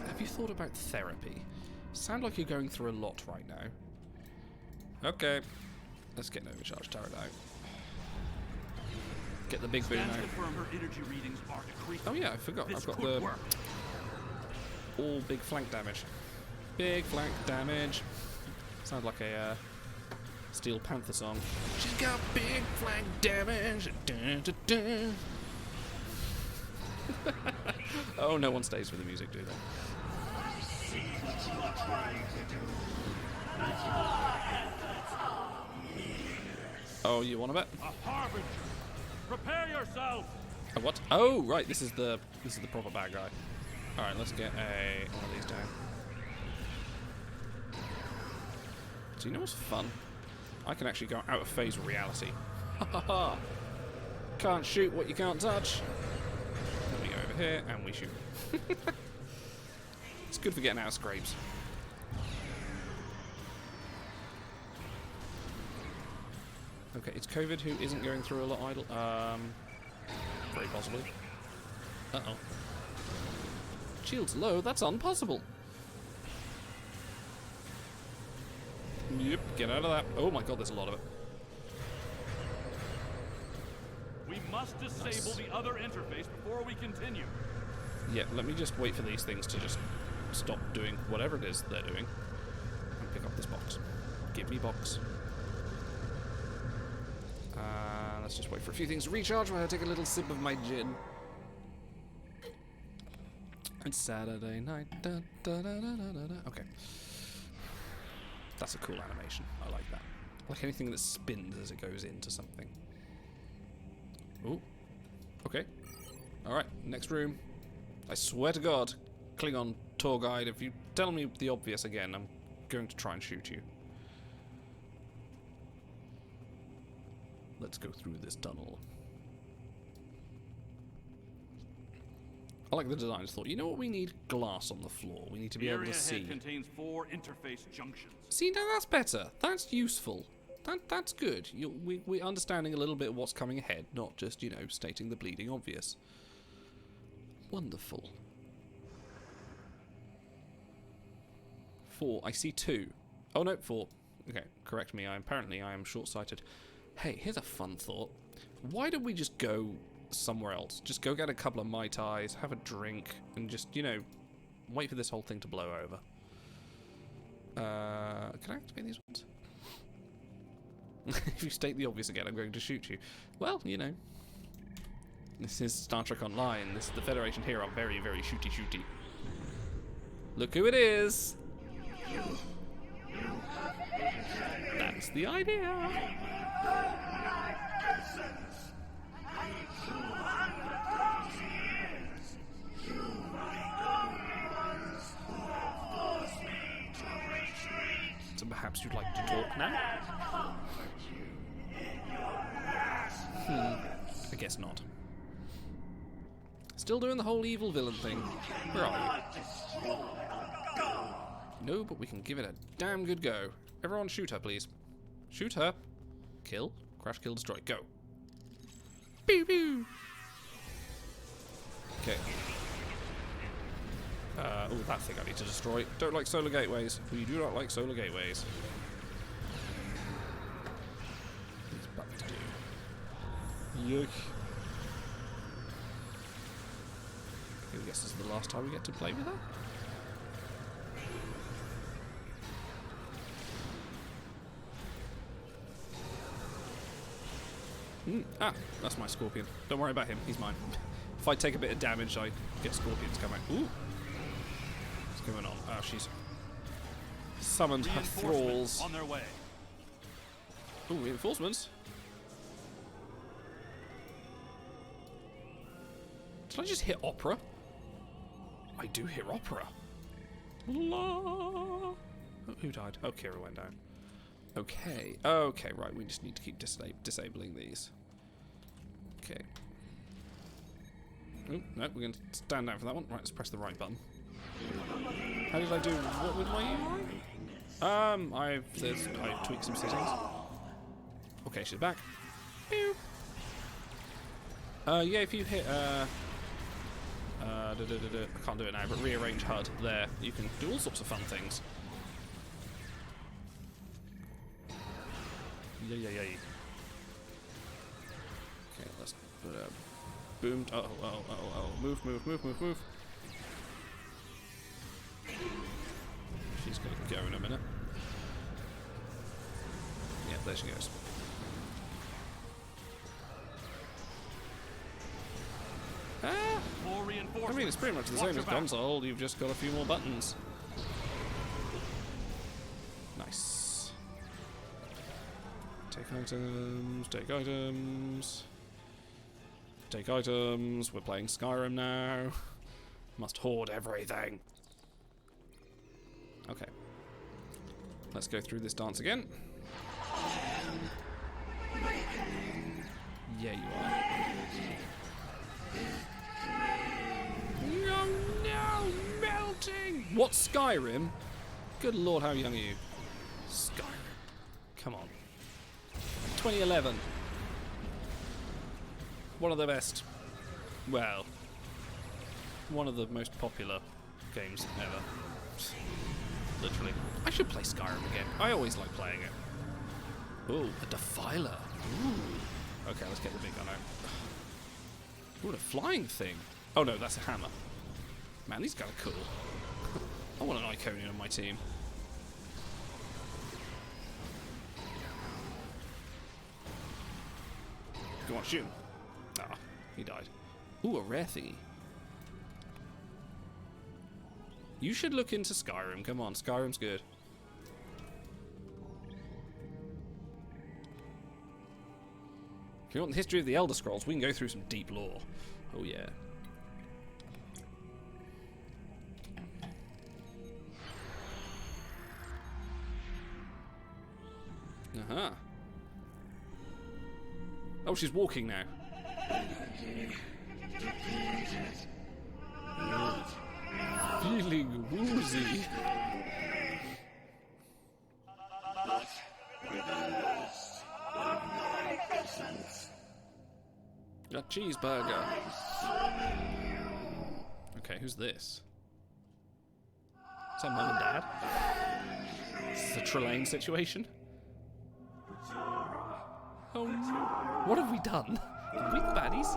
Have you thought about therapy? Sound like you're going through a lot right now. Okay, let's get an overcharge turret out. Get the big boom Scans out. confirm her energy readings are decreasing. Oh yeah, I forgot. This I've got could the work. all big flank damage. Big flank damage. Sounds like a Steel Panther song. She's got big flank damage. Dun, dun, dun. Oh, no one stays with the music, do they? Oh, you want to bet? A harbinger! Prepare yourself! A what? Oh, right. This is the proper bad guy. All right, let's get one of these down. So you know what's fun? I can actually go out of phase with reality. Ha ha ha! Can't shoot what you can't touch. Then we go over here and we shoot. It's good for getting out of scrapes. Okay, it's COVID who isn't going through a lot idle. Very possibly. Uh-oh. Shield's low, that's impossible. Yep, get out of that. Oh my god, there's a lot of it. We must disable the other interface before we continue. Yeah, let me just wait for these things to just stop doing whatever it is they're doing. And pick up this box. Give me box. Let's just wait for a few things to recharge while I take a little sip of my gin. It's Saturday night. Da, da, da, da, da, da. Okay. That's a cool animation. I like that. I like anything that spins as it goes into something. Ooh. Okay. Alright, next room. I swear to God, Klingon tour guide, if you tell me the obvious again, I'm going to try and shoot you. Let's go through this tunnel. I like the designer's thought. You know what we need? Glass on the floor. We need to be able to see. The area ahead contains 4 interface junctions. See, now that's better. That's useful. That's good. We're understanding a little bit of what's coming ahead, not just, you know, stating the bleeding obvious. Wonderful. 4. I see 2. Oh no, 4. Okay, correct me. Apparently I am short-sighted. Hey, here's a fun thought. Why don't we just go somewhere else? Just go get a couple of Mai Tais, have a drink, and just, you know, wait for this whole thing to blow over. Can I activate these ones? If you state the obvious again, I'm going to shoot you. Well, you know. This is Star Trek Online. The Federation here are very, very shooty-shooty. Look who it is! That's the idea! So perhaps you'd like to talk now? I guess not. Still doing the whole evil villain thing. Where are you? No, but we can give it a damn good go. Everyone shoot her, please. Shoot her. Kill. Crash, kill, destroy. Go. Pew pew. Okay. Oh, that thing I need to destroy. Don't like solar gateways. We do not like solar gateways. These buttons do. Yuck. I guess this is the last time we get to play with her. Ah, that's my Scorpion. Don't worry about him, he's mine. If I take a bit of damage, I get Scorpions come out. Ooh! What's going on? Oh, she's summoned her thralls. On their way. Ooh, reinforcements? Did I just hit opera? I do hear opera. La. Who died? Oh, Kira went down. Okay. Okay, right. We just need to keep disabling these. Okay. Oh, no, we're going to stand down for that one. Right, let's press the right button. How did I do what with my UI? I tweaked some settings. Okay, she's back. Pew. Yeah, if you hit, I can't do it now, but rearrange HUD there. You can do all sorts of fun things. Yeah. Okay, let's put a boom. Oh. Move. She's gonna go in a minute. Yeah, there she goes. More reinforcements reinforcements. I mean, it's pretty much the Watch same your as back. console, you've just got a few more buttons. Nice. Take items, take items. Take items, we're playing Skyrim now. Must hoard everything. Okay. Let's go through this dance again. Yeah, you are. No, melting! What, Skyrim? Good lord, how young are you? Skyrim. Come on. 2011. One of the best. Well, one of the most popular games ever. Literally. I should play Skyrim again. I always like playing it. Ooh, a defiler. Ooh. Okay, let's get the big gun out. Ooh, a flying thing. Oh no, that's a hammer. Man, these guys are cool. I want an Iconian on my team. Go on, shoot him. Ah, he died. Ooh, a rare thingy. You should look into Skyrim. Come on, Skyrim's good. If you want the history of the Elder Scrolls, we can go through some deep lore. Oh yeah. Uh-huh. Oh, she's walking now. Feeling woozy. A cheeseburger. Okay, who's this? Is that Mum and Dad? Is this a Trelane situation? Oh no. What have we done? Are we the baddies?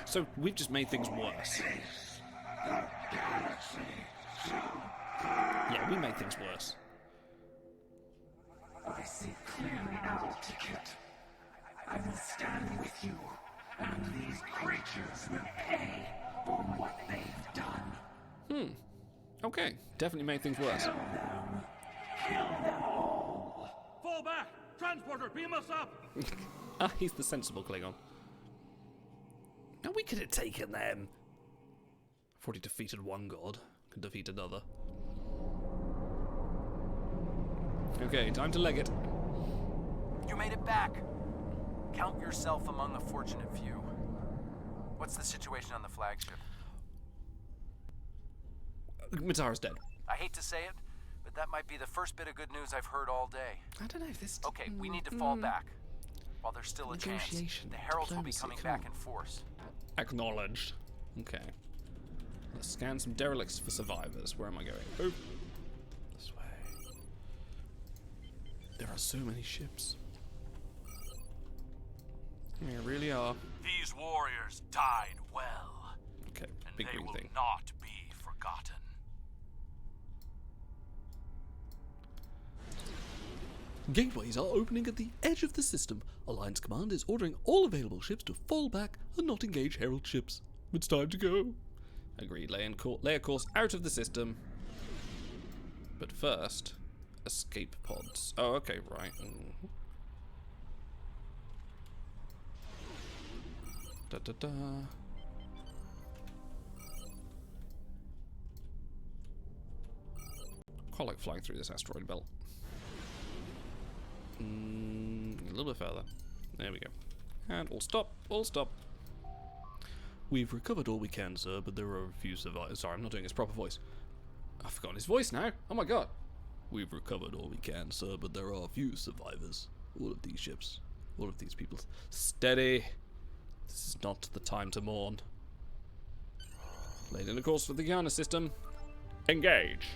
So we've just made things worse. Yeah, we made things worse. I see clearly now, Ticket. I will stand with you, and these creatures will pay for what they've done. Okay, definitely made things worse. Fall back! Transporter, beam us up! Ah, he's the sensible Klingon. Now we could have taken them. I've already defeated one god. Can defeat another. Okay, time to leg it. You made it back. Count yourself among the fortunate few. What's the situation on the flagship? Matara's dead. I hate to say it, but that might be the first bit of good news I've heard all day. I don't know if this... Okay, we need to fall back. While there's still a chance, Negotiation, the Heralds will be diplomacy, coming come back on. in force. Acknowledged. Okay. Let's scan some derelicts for survivors. Where am I going? Oh. This way. There are so many ships. There really are. These warriors died well, Okay, and big they green will thing. not be forgotten. Gateways are opening at the edge of the system. Alliance Command is ordering all available ships to fall back and not engage Herald ships. It's time to go. Agreed. Lay a course out of the system. But first, escape pods. Oh, okay, right. Da da da. Quite like flying through this asteroid belt. A little bit further. There we go. And all stop. All stop. We've recovered all we can, sir, but there are a few survivors. Sorry, I'm not doing his proper voice. I've forgotten his voice now. Oh my god. We've recovered all we can, sir, but there are a few survivors. All of these ships. All of these people. Steady. This is not the time to mourn. Laid in a course for the Guyana system. Engage.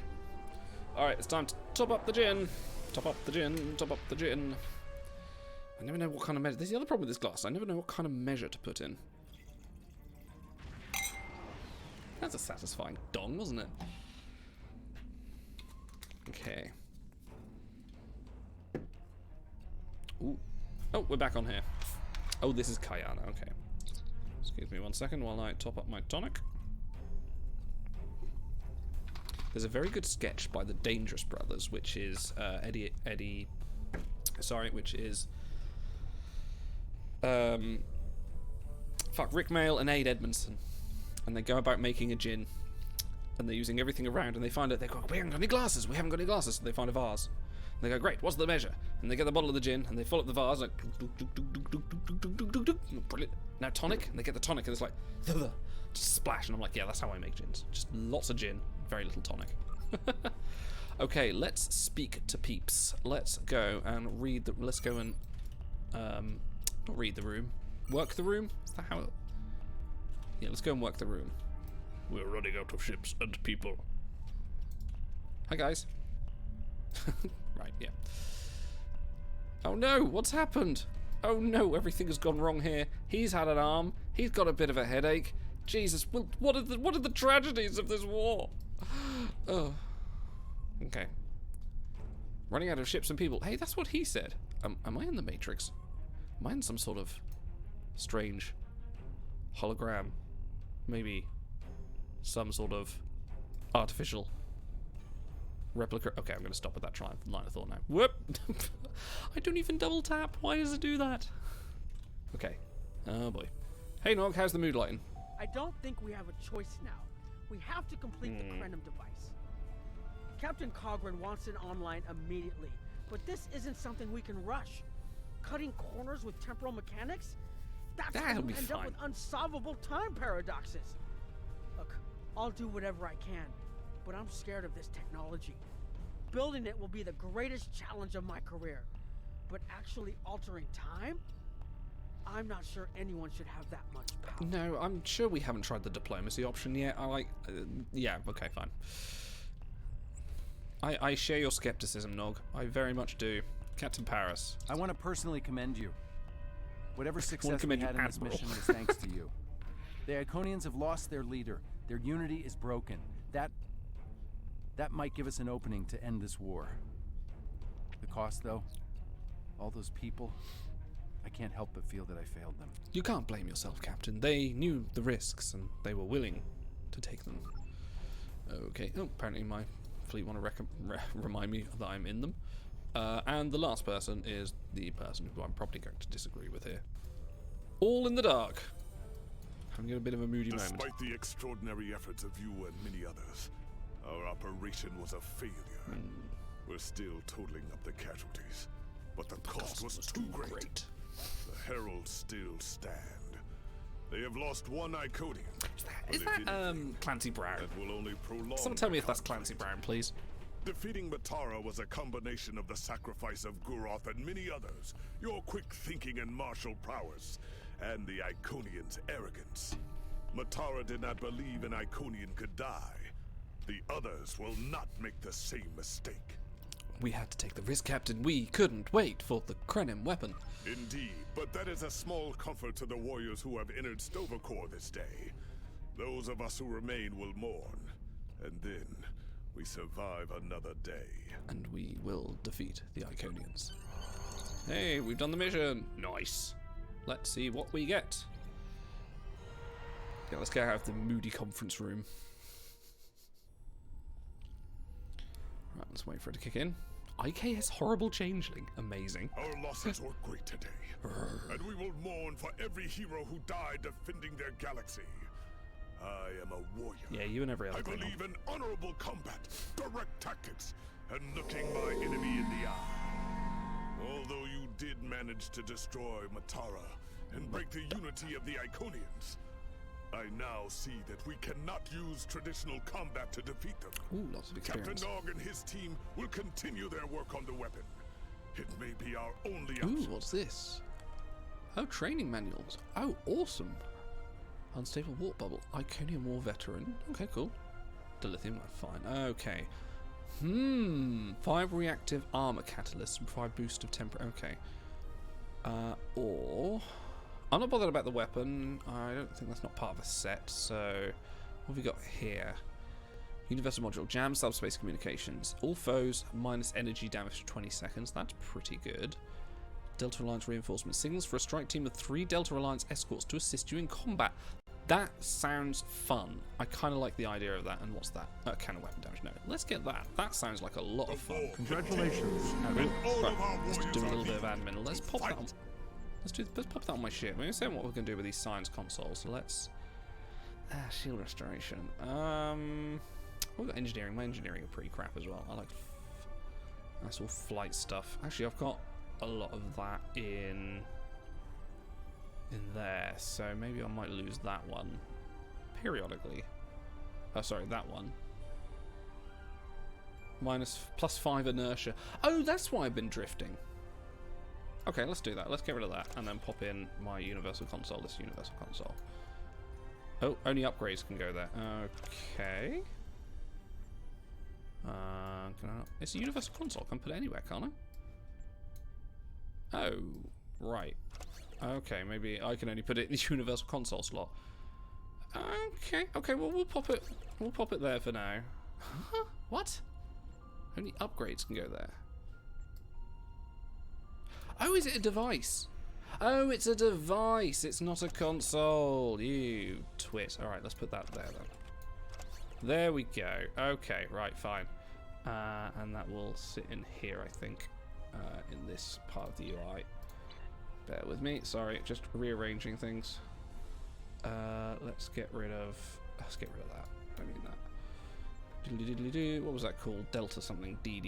Alright, it's time to top up the gin. Top up the gin. Top up the gin. I never know what kind of measure. This is the other problem with this glass. I never know what kind of measure to put in. That's a satisfying dong, wasn't it? Okay. Ooh. Oh, we're back on here. Oh, this is Kayana. Okay. Excuse me 1 second while I top up my tonic. There's a very good sketch by the Dangerous Brothers, which is which is Rick Mail and Aid Edmondson, and they go about making a gin, and they're using everything around, and they find out they go, we haven't got any glasses, so they find a vase, and they go, great, what's the measure? And they get the bottle of the gin, and they fill up the vase, like, brilliant. Now tonic, and they get the tonic, and it's like, just splash, and I'm like, yeah, that's how I make gins, just lots of gin, very little tonic. Okay, let's speak to peeps. Let's go and read the. Let's go and not read the room. Work the room. Is that how? Yeah, let's go and work the room. We're running out of ships and people. Hi guys. Right. Yeah. Oh no! What's happened? Oh no! Everything has gone wrong here. He's had an arm. He's got a bit of a headache. Jesus! What are the tragedies of this war? Oh. Okay. Running out of ships and people. Hey, that's what he said. Am I in the Matrix? Am I in some sort of strange hologram? Maybe some sort of artificial replica. Okay, I'm going to stop at that line of thought now. Whoop! I don't even double tap. Why does it do that? Okay. Oh boy. Hey Nog, how's the mood lighting? I don't think we have a choice now. We have to complete the Krenim device. Captain Cogran wants it online immediately, but this isn't something we can rush. Cutting corners with temporal mechanics? That's how we end up with unsolvable time paradoxes. Look, I'll do whatever I can, but I'm scared of this technology. Building it will be the greatest challenge of my career, but actually altering time? I'm not sure anyone should have that much power. No, I'm sure we haven't tried the diplomacy option yet. Yeah, okay, fine. I share your skepticism, Nog. I very much do. Captain Paris. I want to personally commend you. Whatever success we had in this mission is thanks to you. The Iconians have lost their leader. Their unity is broken. That might give us an opening to end this war. The cost, though? All those people? I can't help but feel that I failed them. You can't blame yourself, Captain. They knew the risks, and they were willing to take them. Okay. Oh, apparently my fleet want to remind me that I'm in them. And the last person is the person who I'm probably going to disagree with here. All in the dark. Having a bit of a moody moment. Despite the extraordinary efforts of you and many others, our operation was a failure. We're still totaling up the casualties, but the cost was too great. The Heralds still stand. They have lost one Iconian. Is that Clancy Brown? That will only prolong. Someone tell me if that's Clancy Brown, please. Defeating Matara was a combination of the sacrifice of Guroth and many others, your quick thinking and martial prowess, and the Iconians' arrogance. Matara did not believe an Iconian could die. The others will not make the same mistake. We had to take the risk, Captain. We couldn't wait for the Krenim weapon. Indeed, but that is a small comfort to the warriors who have entered Stavokor this day. Those of us who remain will mourn, and then we survive another day. And we will defeat the Iconians. Hey, we've done the mission. Nice. Let's see what we get. Yeah, let's get out of the moody conference room. Right, let's wait for it to kick in. IKS Horrible Changeling. Amazing. Our losses were great today, and we will mourn for every hero who died defending their galaxy. I am a warrior. Yeah, you and every other I believe in honorable combat, direct tactics, and looking my enemy in the eye. Although you did manage to destroy Matara and break the unity of the Iconians, I now see that we cannot use traditional combat to defeat them. Ooh, lots of experience. Captain Nog and his team will continue their work on the weapon. It may be our only option. Ooh, what's this? Oh, training manuals. Oh, awesome. Unstable warp bubble. Iconian war veteran. Okay, cool. Dilithium, fine. Okay. 5 reactive armor catalysts and 5 boost of temper. Okay. Or I'm not bothered about the weapon. I don't think that's not part of the set. So what have we got here? Universal module. Jam subspace communications. All foes minus energy damage for 20 seconds. That's pretty good. Delta Alliance reinforcements. Signals for a strike team of 3 Delta Alliance escorts to assist you in combat. That sounds fun. I kind of like the idea of that. And what's that? Can of weapon damage. No, let's get that. That sounds like a lot of fun. Congratulations. Right, let's do a little bit of admin. Let's pop that on. Let's pop that on my ship. We're saying what we're going to do with these science consoles. So let's shield restoration. We've got engineering. My engineering are pretty crap as well. I like that's all flight stuff. Actually, I've got a lot of that in there, so maybe I might lose that one periodically. Oh, sorry, that one. +5 inertia. Oh, that's why I've been drifting. Okay, let's do that. Let's get rid of that and then pop in my universal console. This universal console. Oh, only upgrades can go there. Okay. It's a universal console. I can put it anywhere, can't I? Oh, right. Okay, maybe I can only put it in the universal console slot. Okay. Well, we'll pop it. We'll pop it there for now. Huh? What? Only upgrades can go there. Oh, is it a device? Oh, it's a device. It's not a console. You twit. All right, let's put that there then. There we go. Okay, right, fine. And that will sit in here, I think, in this part of the UI. Bear with me. Sorry, just rearranging things. Let's get rid of that. I mean that. What was that called? Delta something. D.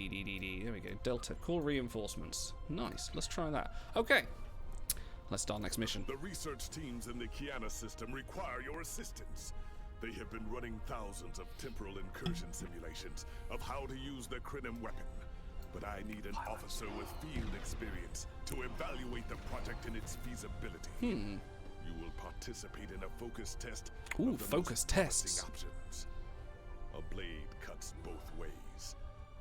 There we go. Delta. Core reinforcements. Nice. Let's try that. Okay. Let's start next mission. The research teams in the Kiana system require your assistance. They have been running thousands of temporal incursion simulations of how to use the Krenim weapon. But I need an officer with field experience to evaluate the project and its feasibility. You will participate in a focus test. Ooh, focus tests. Options. A blade cuts both ways.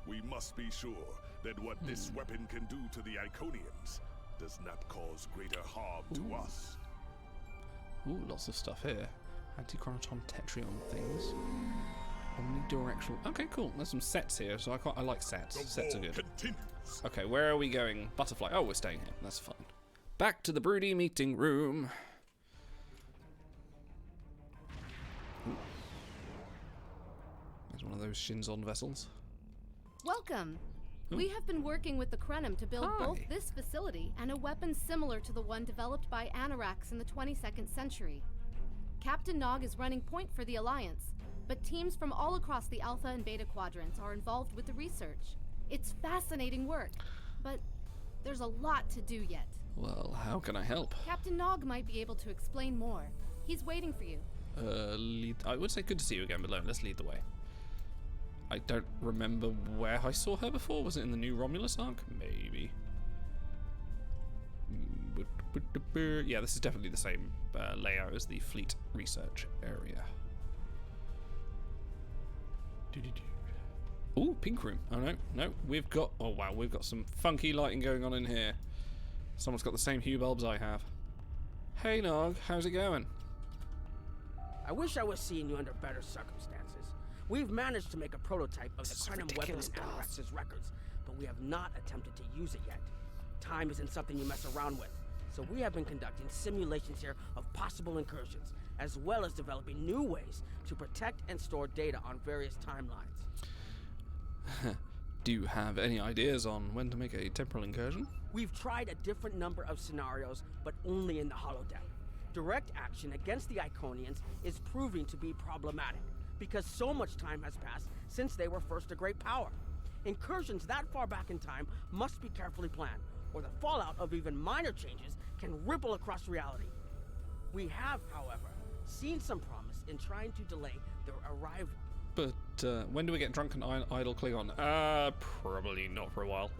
We must be sure that what this weapon can do to the Iconians does not cause greater harm to us. Ooh, lots of stuff here. Anti-chronoton tetrion things. Omnidirectional. Okay, cool. There's some sets here, so I like sets. Sets are good. Continues. Okay, where are we going? Butterfly. Oh, we're staying here. That's fine. Back to the broody meeting room. Ooh. There's one of those Shinzon vessels. Welcome. We have been working with the Krenim to build both this facility and a weapon similar to the one developed by Anorax in the 22nd century. Captain Nog is running point for the Alliance, but teams from all across the Alpha and Beta quadrants are involved with the research. It's fascinating work, but there's a lot to do yet. Well, how can I help? Captain Nog might be able to explain more. He's waiting for you. I would say good to see you again, but let's lead the way. I don't remember where I saw her before. Was it in the new Romulus arc? Maybe. Yeah, this is definitely the same layout as the fleet research area. Ooh, pink room. Oh no, we've got. Oh wow, we've got some funky lighting going on in here. Someone's got the same hue bulbs I have. Hey Nog, how's it going? I wish I was seeing you under better circumstances. We've managed to make a prototype of the Krenim weapon in Anorax's records, but we have not attempted to use it yet. Time isn't something you mess around with, so we have been conducting simulations here of possible incursions, as well as developing new ways to protect and store data on various timelines. Do you have any ideas on when to make a temporal incursion? We've tried a different number of scenarios, but only in the holodeck. Direct action against the Iconians is proving to be problematic, because so much time has passed since they were first a great power. Incursions that far back in time must be carefully planned, or the fallout of even minor changes can ripple across reality. We have, however, seen some promise in trying to delay their arrival. But when do we get drunk and idle Klingon? Probably not for a while.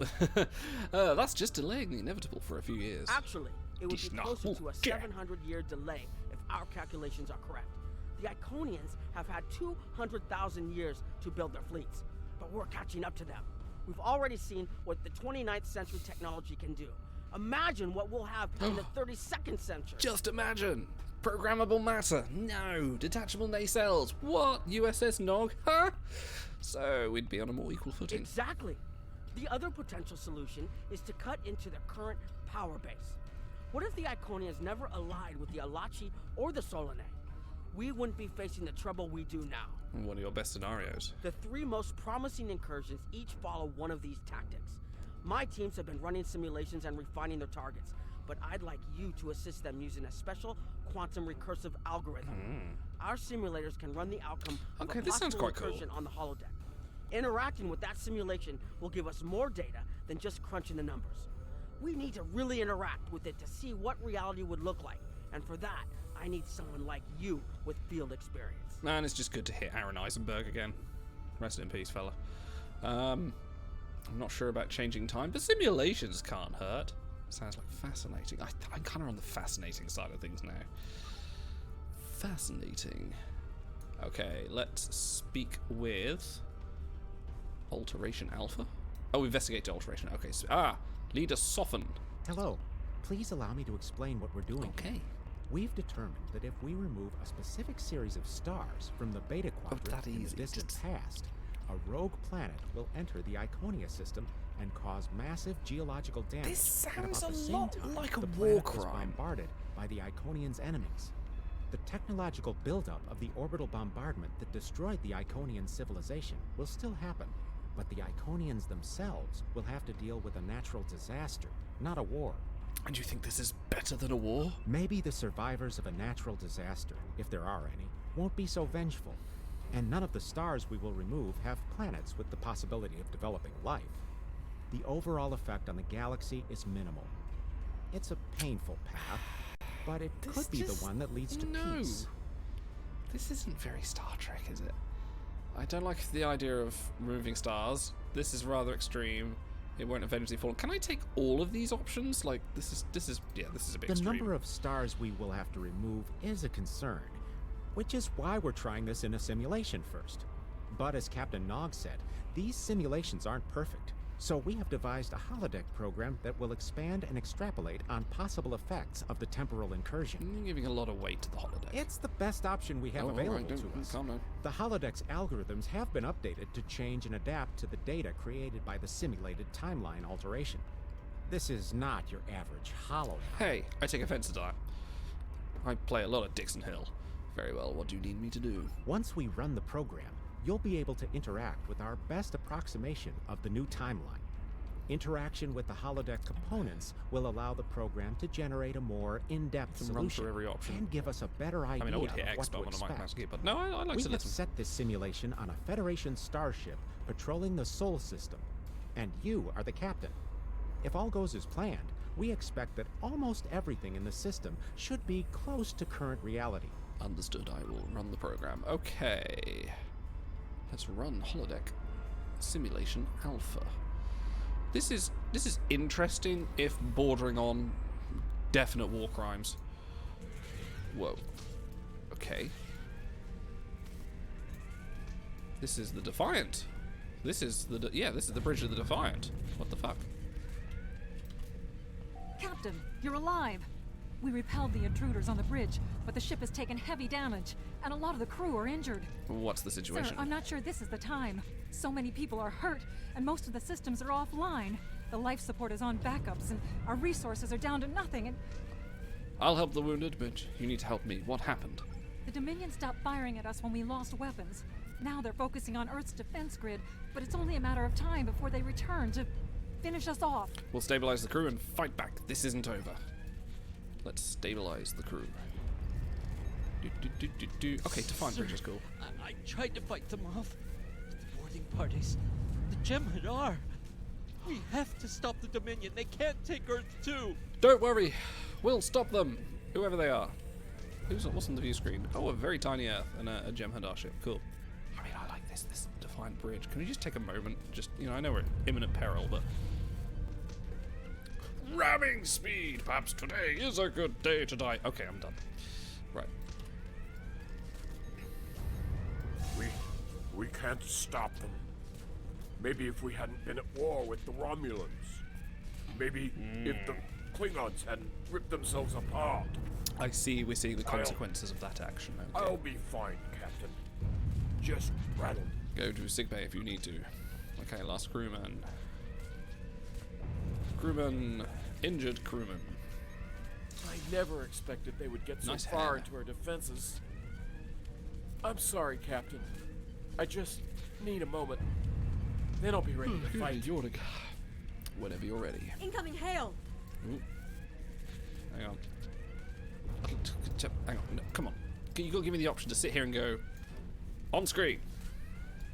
That's just delaying the inevitable for a few years. Actually, it would be closer to a 700-year delay if our calculations are correct. The Iconians have had 200,000 years to build their fleets, but we're catching up to them. We've already seen what the 29th century technology can do. Imagine what we'll have in the 32nd century. Just imagine! Programmable matter? No! Detachable nacelles? What? USS Nog? Huh? So we'd be on a more equal footing. Exactly. The other potential solution is to cut into the current power base. What if the Iconians never allied with the Alachi or the Solanae? We wouldn't be facing the trouble we do now. One of your best scenarios. The 3 most promising incursions each follow one of these tactics. My teams have been running simulations and refining their targets, but I'd like you to assist them using a special quantum recursive algorithm. Our simulators can run the outcome of a this sounds possible quite cool. incursion on the holodeck. Interacting with that simulation will give us more data than just crunching the numbers. We need to really interact with it to see what reality would look like, and for that, I need someone like you with field experience. Man, it's just good to hit Aaron Eisenberg again. Rest in peace, fella. I'm not sure about changing time, but simulations can't hurt. Sounds like fascinating. I'm kind of on the fascinating side of things now. Fascinating. Okay, let's speak with Alteration Alpha. Oh, investigate Alteration. Okay, so, Leader Soften. Hello. Please allow me to explain what we're doing. Okay. We've determined that if we remove a specific series of stars from the Beta Quadrant in the distant past, a rogue planet will enter the Iconia system and cause massive geological damage. This sounds at about a the same lot time like a the war planet is crime. bombarded by the Iconians' enemies. The technological buildup of the orbital bombardment that destroyed the Iconian civilization will still happen, but the Iconians themselves will have to deal with a natural disaster, not a war. And you think this is better than a war? Maybe the survivors of a natural disaster, if there are any, won't be so vengeful. And none of the stars we will remove have planets with the possibility of developing life. The overall effect on the galaxy is minimal. It's a painful path, but it could be the one that leads to peace. This isn't very Star Trek, is it? I don't like the idea of removing stars. This is rather extreme. It won't eventually fall. Can I take all of these options? Like, this is a bit The extreme. number of stars we will have to remove is a concern, which is why we're trying this in a simulation first. But as Captain Nog said, these simulations aren't perfect, so we have devised a holodeck program that will expand and extrapolate on possible effects of the temporal incursion. You're giving a lot of weight to the holodeck. It's the best option we have available to us. Calm down. The holodeck's algorithms have been updated to change and adapt to the data created by the simulated timeline alteration. This is not your average holodeck. Hey, I take offense to that. I play a lot of Dixon Hill. Very well, what do you need me to do? Once we run the program, you'll be able to interact with our best approximation of the new timeline. Interaction with the holodeck components will allow the program to generate a more in-depth Run solution through every option. and give us a better idea I mean, I would hit of X what to button on a Mac expect. mouse keyboard. No, I like We to have listen. set this simulation on a Federation starship patrolling the Sol system, and you are the captain. If all goes as planned, we expect that almost everything in the system should be close to current reality. Understood, I will run the program. Okay. Let's run holodeck simulation alpha. This is interesting if bordering on definite war crimes. Whoa. Okay. This is the Defiant. This is the this is the bridge of the Defiant. What the fuck? Captain, you're alive. We repelled the intruders on the bridge, but the ship has taken heavy damage, and a lot of the crew are injured. What's the situation? Sir, I'm not sure this is the time. So many people are hurt, and most of the systems are offline. The life support is on backups, and our resources are down to nothing, and I'll help the wounded, but you need to help me. What happened? the Dominion stopped firing at us when we lost weapons. Now they're focusing on Earth's defense grid, but it's only a matter of time before they return to finish us off. We'll stabilize the crew and fight back. This isn't over. Let's stabilize the crew. Okay, Defiant Bridge is cool. I tried to fight them off, but the boarding parties, the Jem'Hadar. We have to stop the Dominion. They can't take Earth too. Don't worry, we'll stop them, whoever they are. What's on the view screen? Oh, a very tiny Earth and a Jem'Hadar ship. Cool. I mean, I like this Defiant Bridge. Can we just take a moment? Just, I know we're in imminent peril, but ramming speed. Perhaps today is a good day to die. Okay, I'm done. Right. We can't stop them. Maybe if we hadn't been at war with the Romulans. Maybe if the Klingons hadn't ripped themselves apart. I see we're seeing the consequences of that action. Okay. I'll be fine, Captain. Just rattle. Go to sickbay if you need to. Okay, last crewman. Crewman. Injured crewman. I never expected they would get so Nice far hair. into our defenses. I'm sorry, Captain. I just need a moment. Then I'll be ready to fight. Whenever you're ready. Incoming hail! Ooh. Hang on. Hang on. No, come on. You got to give me the option to sit here and go on screen.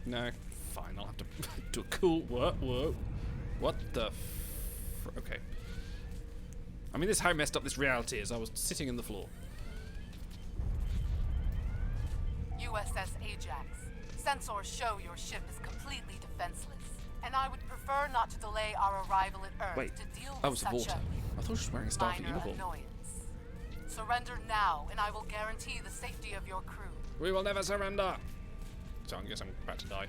No. Fine. I'll have to do a cool. Whoa. What the? Okay. I mean, this is how messed up this reality is. I was sitting in the floor. USS Ajax. Sensors show your ship is completely defenseless, and I would prefer not to delay our arrival at Earth Wait. to deal Oh, with it's such Vorta. I thought she was wearing a Starfleet minor uniform. annoyance. Surrender now, and I will guarantee the safety of your crew. We will never surrender. So I guess I'm about to die.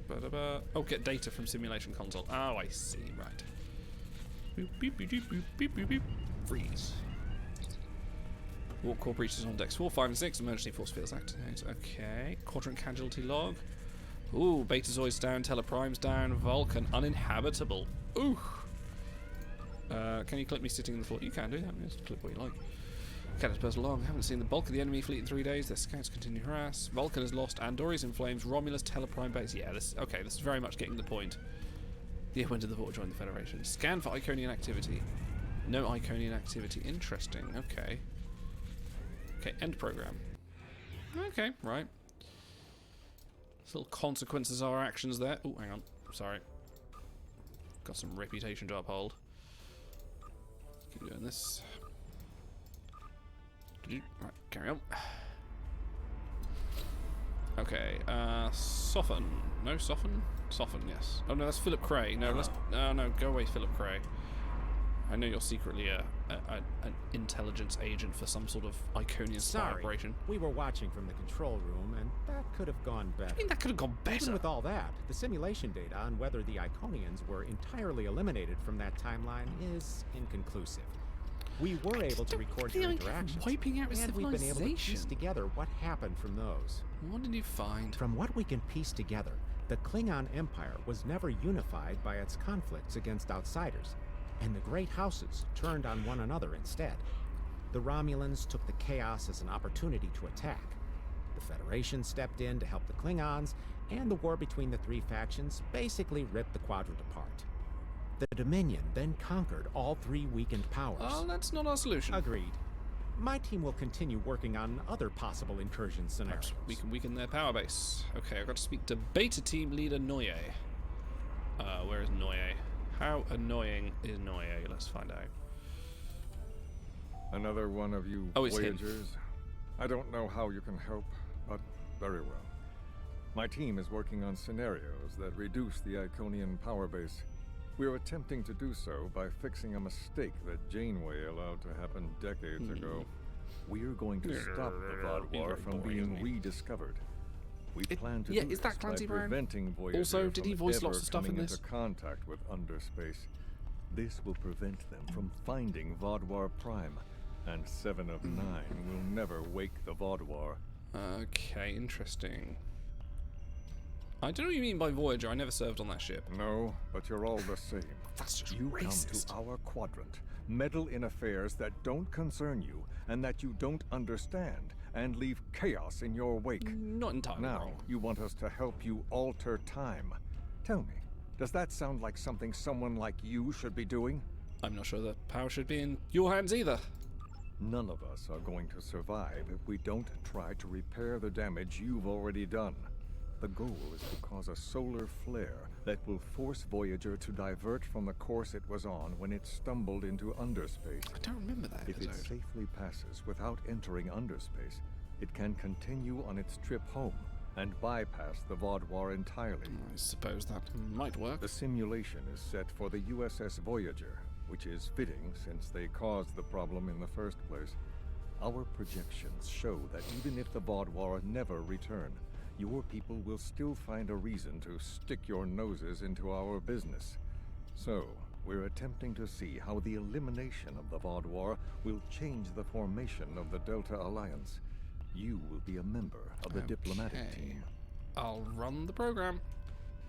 Ba-da-ba. Oh, get data from simulation console. Oh, I see. Right. Boop, beep, beep, beep, beep, beep, beep, beep. Freeze. Warp core breaches on decks 4, 5, and 6. Emergency force fields activate. Okay. Quadrant casualty log. Ooh, Betazoid's down. Teleprime's down. Vulcan uninhabitable. Ooh. Can you clip me sitting in the floor? You can do that. Just clip what you like. Caterpillar's log. Haven't seen the bulk of the enemy fleet in 3 days. Their scouts continue to harass. Vulcan has lost. Andori's in flames. Romulus, Teleprime base. Yeah, this is very much getting the point. Yeah, when did the Vorta join the Federation? Scan for Iconian activity. No Iconian activity. Interesting. Okay. Okay, end program. Okay, right. There's little consequences of our actions there. Oh, hang on. Sorry. Got some reputation to uphold. Keep doing this. Right, carry on. Okay, soften. No, soften? Soften, yes. Oh no, that's Philip Cray. No, no, go away, Philip Cray. I know you're secretly an intelligence agent for some sort of Iconian spy operation. We were watching from the control room, and that could have gone better. I mean, that could have gone better. Even with all that, the simulation data on whether the Iconians were entirely eliminated from that timeline is inconclusive. We were able to record their interactions, wiping out and we've been able to piece civilization. together what happened from those. What did you find? From what we can piece together, the Klingon Empire was never unified by its conflicts against outsiders, and the great houses turned on one another instead. The Romulans took the chaos as an opportunity to attack. The Federation stepped in to help the Klingons, and the war between the three factions basically ripped the quadrant apart. The Dominion then conquered all three weakened powers. Oh, that's not our solution. Agreed. My team will continue working on other possible incursion scenarios. Perhaps we can weaken their power base. Okay, I've got to speak to Beta Team Leader Noye. Where is Noye? How annoying is Noye? Let's find out. Another one of you Oh, it's him. Voyagers. I don't know how you can help, but very well. My team is working on scenarios that reduce the Iconian power base. We're attempting to do so by fixing a mistake that Janeway allowed to happen decades ago. We're going to stop the Vodwar from being rediscovered. We plan to do is that this by Clancy Brown? preventing Voyager Also, did he from voice ever lots of stuff in coming this? into contact with underspace. This will prevent them from finding Vodwar Prime, and 7 of 9 will never wake the Vodwar. Okay, interesting. I don't know what you mean by Voyager. I never served on that ship. No, but you're all the same. That's just You racist. come to our quadrant, meddle in affairs that don't concern you and that you don't understand, and leave chaos in your wake. Not entirely Now, wrong. you want us to help you alter time. Tell me, does that sound like something someone like you should be doing? I'm not sure the power should be in your hands either. None of us are going to survive if we don't try to repair the damage you've already done. The goal is to cause a solar flare that will force Voyager to divert from the course it was on when it stumbled into underspace. I don't remember that If it episode. safely passes without entering underspace, it can continue on its trip home and bypass the Vodwar entirely. I suppose that might work. The simulation is set for the USS Voyager, which is fitting since they caused the problem in the first place. Our projections show that even if the Vodwar never return, your people will still find a reason to stick your noses into our business. So, we're attempting to see how the elimination of the Vodwar will change the formation of the Delta Alliance. You will be a member of the diplomatic team. I'll run the program.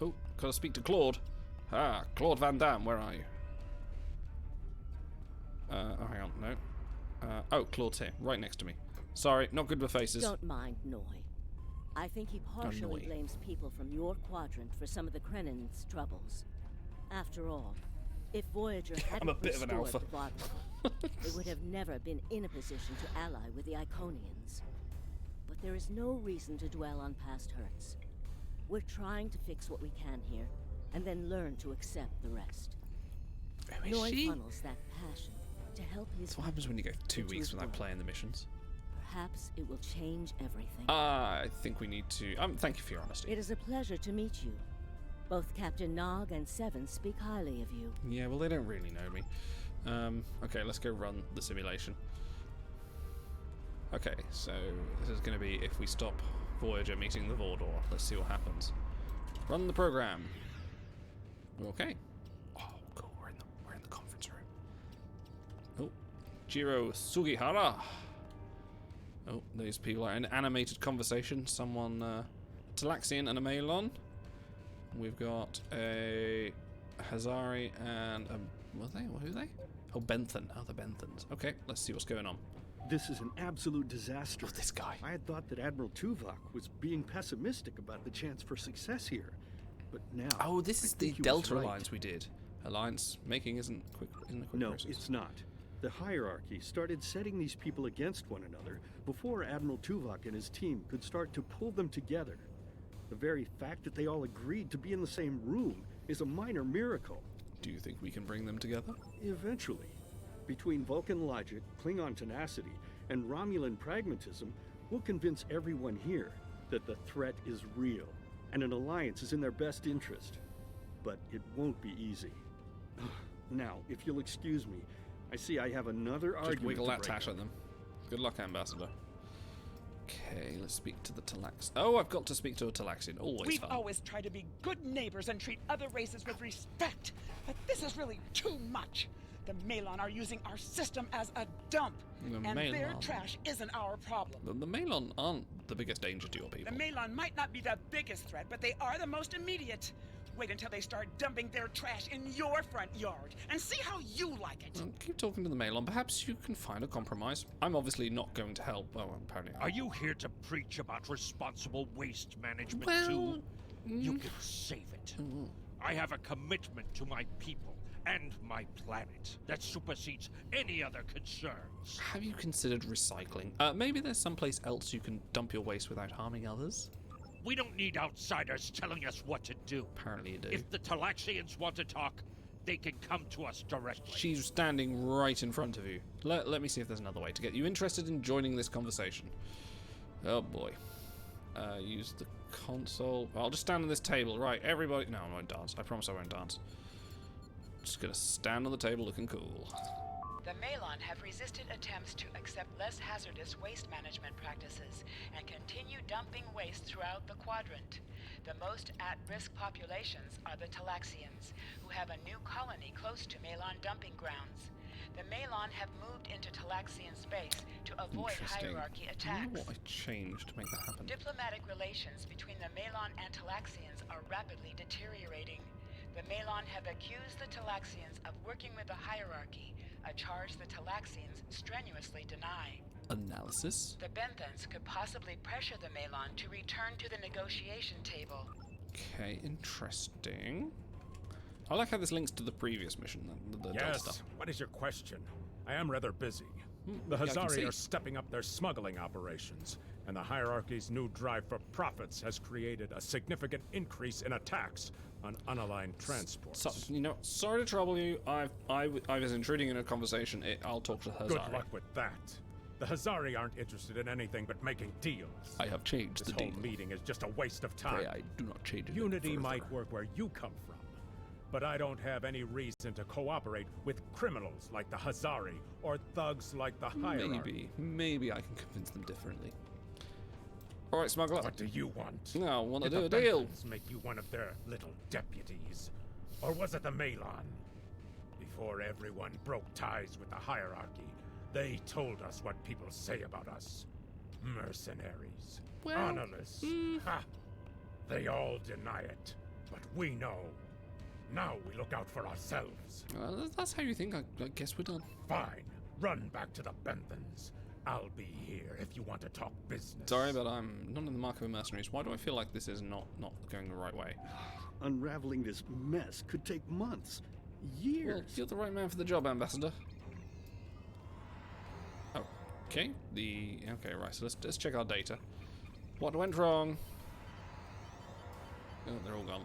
Oh, gotta speak to Claude. Ah, Claude Van Damme, where are you? Oh, hang on, no. Oh, Claude's here, right next to me. Sorry, not good with faces. Don't mind Noy. I think he partially blames people from your quadrant for some of the Krennin's troubles. After all, if Voyager hadn't I'm a bit of an alpha. the Bottle, they would have never been in a position to ally with the Iconians. But there is no reason to dwell on past hurts. We're trying to fix what we can here, and then learn to accept the rest. Noy funnels that passion to help his. That's what happens when you go 2 weeks without playing the missions. Perhaps it will change everything. I think we need to. Thank you for your honesty. It is a pleasure to meet you. Both Captain Nog and Seven speak highly of you. Yeah, well, they don't really know me. Okay, let's go run the simulation. Okay, so this is going to be if we stop Voyager meeting the Vordor. Let's see what happens. Run the program. Okay. Oh, cool. We're in the conference room. Oh, Jiro Sugihara. Oh, these people are in animated conversation. Someone, Talaxian and a Malon. We've got a Hazari and a... Who are they? Oh, Benthan. Oh, the Benthans. Okay, let's see what's going on. This is an absolute disaster. Oh, this guy. I had thought that Admiral Tuvok was being pessimistic about the chance for success here. But now... Oh, this is the Delta Alliance we did. Alliance making isn't a quick No, process. it's not. The hierarchy started setting these people against one another before Admiral Tuvok and his team could start to pull them together. The very fact that they all agreed to be in the same room is a minor miracle. Do you think we can bring them together? Eventually. Between Vulcan logic, Klingon tenacity, and Romulan pragmatism, we'll convince everyone here that the threat is real, and an alliance is in their best interest. But it won't be easy. Now, if you'll excuse me, I see I have another argument. Just wiggle that tash at them. Good luck, Ambassador. Okay, let's speak to the Talax. Oh, I've got to speak to a Talaxian. Always We've fun. always tried to be good neighbors and treat other races with respect, but this is really too much. The Malon are using our system as a dump, and their trash isn't our problem. The Malon aren't the biggest danger to your people. The Malon might not be the biggest threat, but they are the most immediate. Wait until they start dumping their trash in your front yard, and see how you like it. Well, keep talking to the Malon. Perhaps you can find a compromise. I'm obviously not going to help. Oh, apparently. Are you here to preach about responsible waste management too? You can save it. I have a commitment to my people and my planet that supersedes any other concerns. Have you considered recycling? Maybe there's someplace else you can dump your waste without harming others? We don't need outsiders telling us what to do. Apparently you do. If the Talaxians want to talk, they can come to us directly. She's standing right in front of you. Let me see if there's another way to get you interested in joining this conversation. Oh boy. Use the console. I'll just stand on this table. Right, everybody. No, I won't dance. I promise I won't dance. Just gonna stand on the table looking cool. The Malon have resisted attempts to accept less hazardous waste management practices and continue dumping waste throughout the quadrant. The most at-risk populations are the Talaxians, who have a new colony close to Malon dumping grounds. The Malon have moved into Talaxian space to avoid hierarchy I attacks. wonder what I changed to make that happen. Diplomatic relations between the Malon and Talaxians are rapidly deteriorating. The Malon have accused the Talaxians of working with the hierarchy, a charge the Talaxians strenuously deny. Analysis? The Benthans could possibly pressure the Malon to return to the negotiation table. Okay, interesting. I like how this links to the previous mission. The Yes, stuff. what is your question? I am rather busy. The yeah, I can Hazari see. are stepping up their smuggling operations, and the hierarchy's new drive for profits has created a significant increase in attacks on unaligned transports. So, sorry to trouble you. I was intruding in a conversation. I'll talk to Hazari. Good luck with that. The Hazari aren't interested in anything but making deals. I have changed this the whole deal. meeting is just a waste of time. Pray I do not change it Unity further. might work where you come from, but I don't have any reason to cooperate with criminals like the Hazari or thugs like the hierarchy. Maybe I can convince them differently. All right, smuggler. What do you want? No, I want to Did do a the deal. Benthans make you one of their little deputies? Or was it the Malon? Before everyone broke ties with the hierarchy, they told us what people say about us. Mercenaries. Well, Honorless. Ha! They all deny it, but we know. Now we look out for ourselves. That's how you think. I guess we're done. Fine. Run back to the Benthans. I'll be here if you want to talk business. Sorry, but I'm not in the market of mercenaries. Why do I feel like this is not going the right way? Unraveling this mess could take months, years. Well, you're the right man for the job, Ambassador. Okay. Okay, right. So let's check our data. What went wrong? Oh, they're all gone.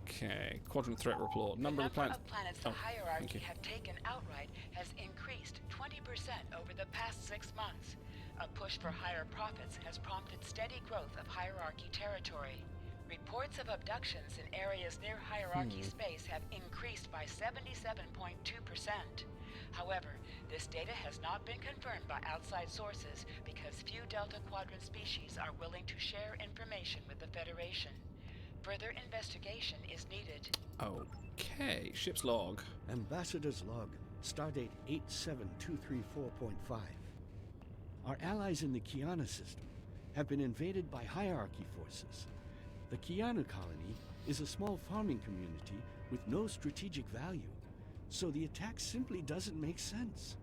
Okay, quadrant threat report. Number of planets. The hierarchy have taken outright has increased 20% over the past 6 months. A push for higher profits has prompted steady growth of hierarchy territory. Reports of abductions in areas near hierarchy space have increased by 77.2%. However, this data has not been confirmed by outside sources because few Delta Quadrant species are willing to share information with the Federation. Further investigation is needed. Okay, ship's log. Ambassador's log, stardate 87234.5. Our allies in the Kiana system have been invaded by hierarchy forces. The Kiana colony is a small farming community with no strategic value, so the attack simply doesn't make sense.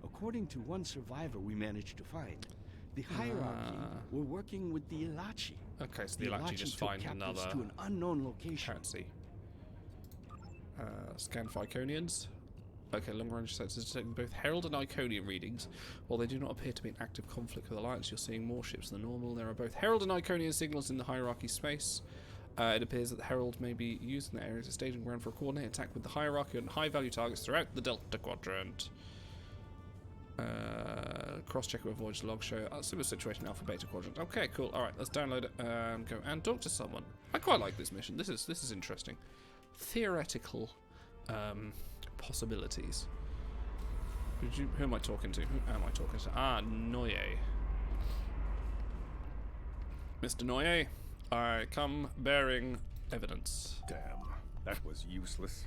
According to one survivor we managed to find, the hierarchy were working with the Ilachi. Okay, so the Ilachi just find another to an unknown location. Currency. Scan for Iconians. Okay, long-range sensors detecting both Herald and Iconian readings. While they do not appear to be in active conflict with Alliance, you're seeing more ships than normal. There are both Herald and Iconian signals in the hierarchy space. It appears that the Herald may be used in the area as a staging ground for a coordinated attack with the hierarchy and high-value targets throughout the Delta Quadrant. Cross-check with Voyage log show similar situation Alpha Beta Quadrant. Okay, cool. All right, let's download it and go and talk to someone. I quite like this mission. This is interesting. Theoretical possibilities. Who am I talking to? Who am I talking to? Noye. Mr. Noye, I come bearing evidence. Damn, that was useless.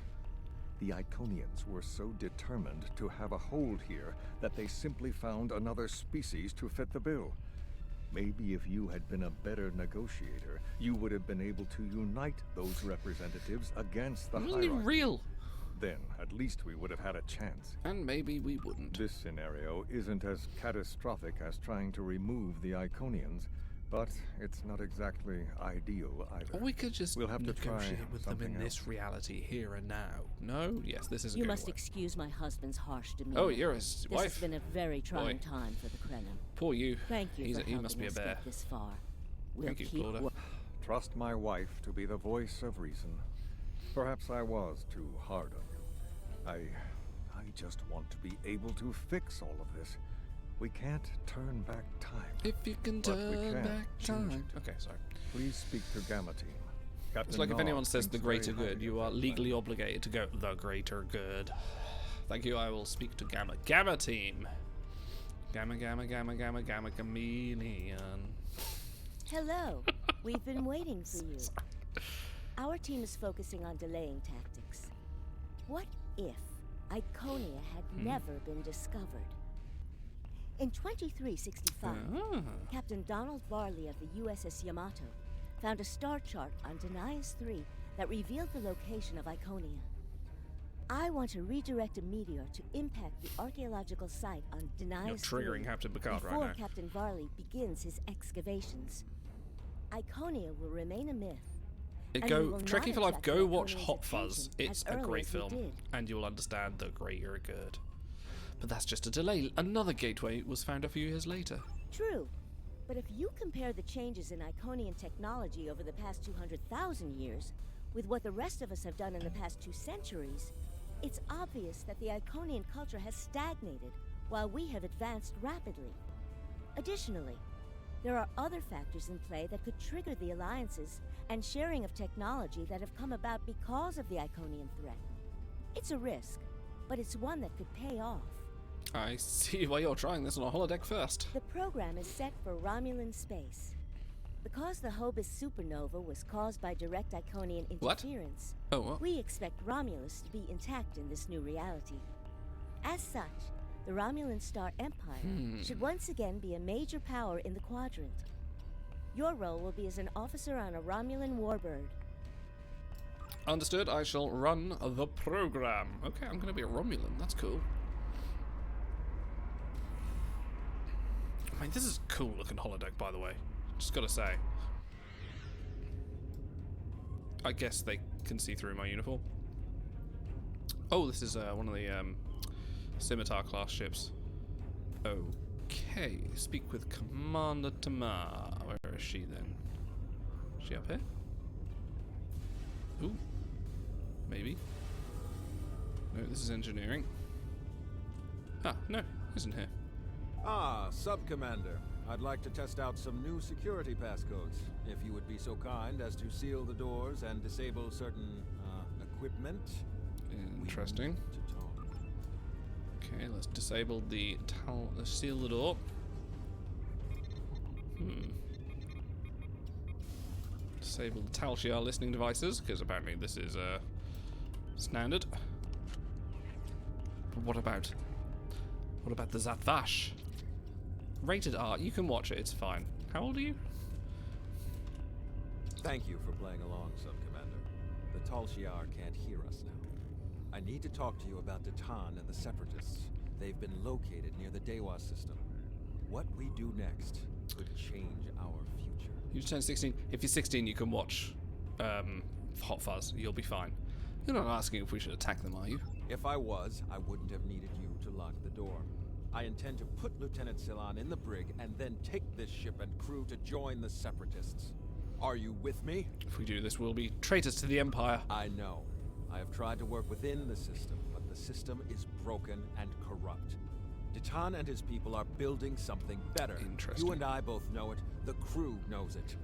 The Iconians were so determined to have a hold here that they simply found another species to fit the bill. Maybe if you had been a better negotiator, you would have been able to unite those representatives against the hierarchy. It wasn't even real. Then, at least we would have had a chance. And maybe we wouldn't. This scenario isn't as catastrophic as trying to remove the Iconians, but it's not exactly ideal either. Or we could just we'll have to negotiate with them in else. this reality here and now. No? Yes, this isn't You going must to work. excuse my husband's harsh demeanor. Oh, you're his wife. This has been a very trying time for the Krenim. Poor you. Thank you for he helping must be a us bear. get this far. We'll Thank you, keep Claudia. Trust my wife to be the voice of reason. Perhaps I was too hard on you. I just want to be able to fix all of this. We can't turn back time. If you can turn back time. Okay, sorry. Please speak to Gamma Team. Captain It's like if Nog anyone says the thinks greater very good, highly you of are that legally obligated to go the greater good. Thank you, I will speak to Gamma. Gamma Team. Gamma, chameleon. Hello. We've been waiting for you. Our team is focusing on delaying tactics. What if Iconia had never been discovered? In 2365, Captain Donald Varley of the USS Yamato found a star chart on Denias 3 that revealed the location of Iconia. I want to redirect a meteor to impact the archaeological site on Denias 3 You're triggering Captain Picard right before now. Captain Varley begins his excavations. Iconia will remain a myth. Trekkie for Life, go watch Hot Fuzz. expansion It's as a early great as we film, did. and you'll understand the greater good. But that's just a delay. Another gateway was found a few years later. True. But if you compare the changes in Iconian technology over the past 200,000 years with what the rest of us have done in the past 2 centuries, it's obvious that the Iconian culture has stagnated while we have advanced rapidly. Additionally, there are other factors in play that could trigger the alliances and sharing of technology that have come about because of the Iconian threat. It's a risk, but it's one that could pay off. I see why you're trying this on a holodeck first. The program is set for Romulan space. Because the Hobus supernova was caused by direct Iconian What? interference, What? we expect Romulus to be intact in this new reality. As such, the Romulan Star Empire should once again be a major power in the quadrant. Your role will be as an officer on a Romulan warbird. Understood. I shall run the program. Okay, I'm going to be a Romulan. That's cool. I mean, this is a cool looking holodeck, by the way. Just got to say. I guess they can see through my uniform. Oh, this is one of the Scimitar class ships. Okay, speak with Commander Tamar. Where is she then? Is she up here? Ooh. Maybe. No, this is engineering. Ah, no, isn't here. Ah, Sub-Commander. I'd like to test out some new security passcodes, if you would be so kind as to seal the doors and disable certain, equipment. Interesting. Okay, let's disable the let's seal the door. Disable the Tal Shiar listening devices, because apparently this is standard. But what about the Zatvash? Rated R, you can watch it, it's fine. How old are you? Thank you for playing along, Sub-Commander. The Tal Shiar can't hear us now. I need to talk to you about Datan and the Separatists. They've been located near the Dewa system. What we do next could change our future. You turn 16. If you're 16, you can watch Hot Fuzz. You'll be fine. You're not asking if we should attack them, are you? If I was, I wouldn't have needed you to lock the door. I intend to put Lieutenant Silan in the brig and then take this ship and crew to join the Separatists. Are you with me? If we do this, we'll be traitors to the Empire. I know. I have tried to work within the system, but the system is broken and corrupt. Datan and his people are building something better. Interesting. You and I both know it. The crew knows it.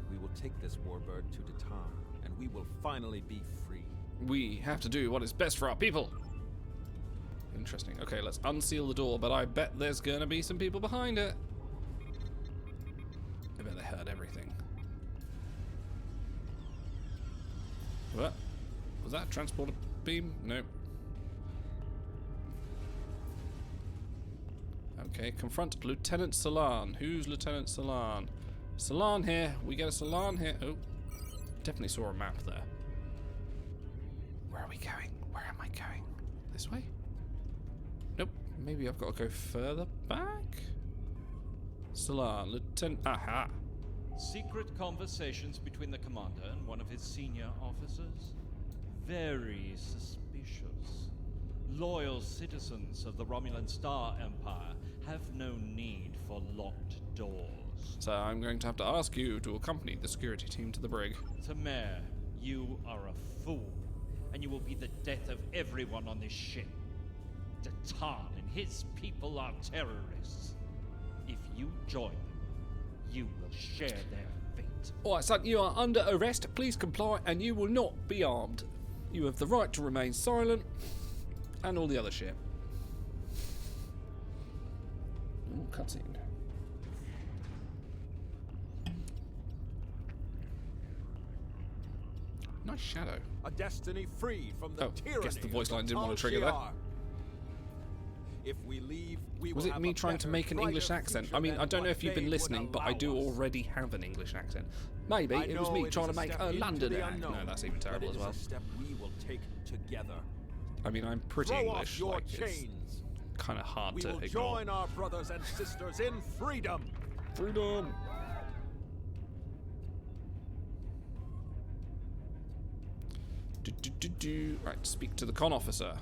We will take this warbird to Datan, and we will finally be free. We have to do what is best for our people. Interesting. Okay, let's unseal the door, but I bet there's gonna be some people behind it. I bet they heard everything. What? Was that a transporter beam? Nope. Okay, confront Lieutenant Silan. Who's Lieutenant Silan? Silan here. We get a Silan here. Oh, definitely saw a map there. Where are we going? Where am I going? This way? Nope. Maybe I've got to go further back? Silan, Lieutenant... Aha! Secret conversations between the commander and one of his senior officers? Very suspicious. Loyal citizens of the Romulan Star Empire have no need for locked doors. So I'm going to have to ask you to accompany the security team to the brig. Tamer, you are a fool, and you will be the death of everyone on this ship. Datan and his people are terrorists. If you join them, you will share their fate. Alright, son, you are under arrest. Please comply, and you will not be armed. You have the right to remain silent, and all the other shit. Ooh, cutscene. Nice shadow. A destiny free from the tyranny. I guess the voice of line didn't want to Tal trigger that. Shiar. If we leave, we Was will it have me a trying to better, make an English brighter accent? future I mean, than I don't know what if you've been they would listening, but I allow do us. already have an English accent. Maybe I it was know me it trying is to make step a into London the accent. unknown, No, that's even terrible but as well. it is a step we will take together. I mean, I'm pretty Throw English. off your Like, it's chains. kind of hard We to will ignore. join our brothers and sisters in freedom. Freedom. Right, speak to the con officer.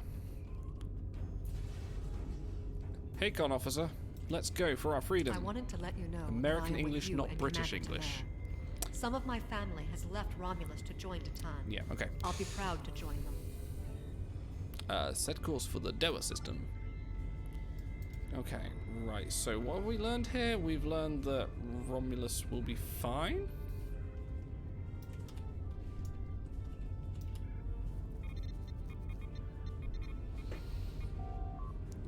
Hey, con officer. Let's go for our freedom. I wanted to let you know. American that I am with English, you not and British Commander English. Tamer. Some of my family has left Romulus to join Datan. Yeah, okay. I'll be proud to join them. Set course for the Dewa system. Okay, right. So what have we learned here? We've learned that Romulus will be fine.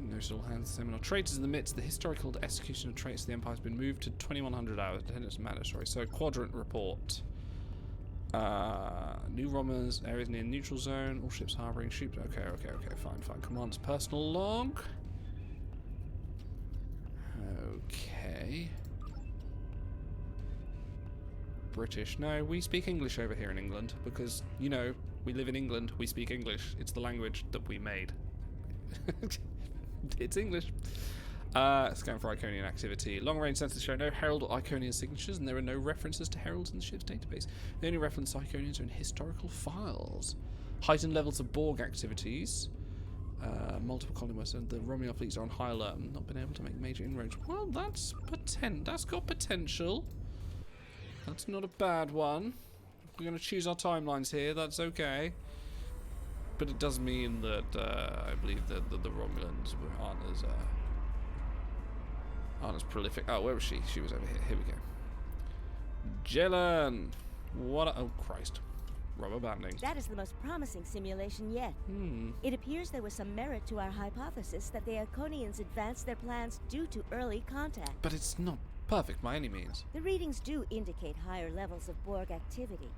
Noted all hands seminar. Traitors in the midst. The historical execution of traitors of the Empire has been moved to 2100 hours. Attendance mandatory. So quadrant report. New Romulans, areas near neutral zone, all ships harboring ships. Okay, fine. Commander's personal log. Okay. British. No, we speak English over here in England because, you know, We live in England. We speak English. It's the language that we made. It's English. Scan for Iconian activity. Long-range sensors show no Herald or Iconian signatures, and there are no references to Heralds in the ship's database. The only reference to Iconians are in historical files. Heightened levels of Borg activities. Multiple colonists and the Romulan fleets are on high alert and not been able to make major inroads. Well, that's got potential. That's not a bad one. We're going to choose our timelines here. That's okay. But it does mean that I believe that the Romulans aren't as prolific. Oh, where was she? She was over here. Here we go. Jelen! Oh, Christ. Rubber banding. That is the most promising simulation yet. It appears there was some merit to our hypothesis that the Iconians advanced their plans due to early contact. But it's not perfect by any means. The readings do indicate higher levels of Borg activity,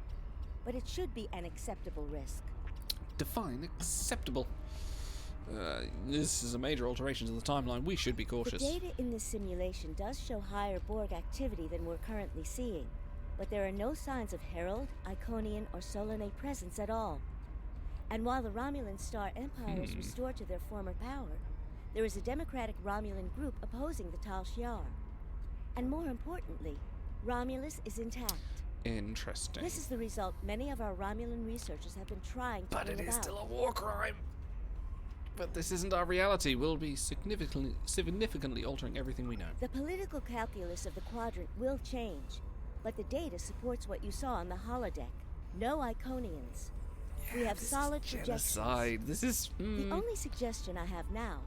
but it should be an acceptable risk. Define acceptable. This is a major alteration to the timeline. We should be cautious. The data in this simulation does show higher Borg activity than we're currently seeing, but there are no signs of Herald, Iconian, or Solanae presence at all. And while the Romulan Star Empire is restored to their former power, there is a democratic Romulan group opposing the Tal Shiar. And more importantly, Romulus is intact. Interesting. This is the result many of our Romulan researchers have been trying to bring about. But it is still a war crime. But this isn't our reality. We'll be significantly altering everything we know. The political calculus of the quadrant will change, but the data supports what you saw on the holodeck. No Iconians. We have solid projections. Genocide. This is... The only suggestion I have now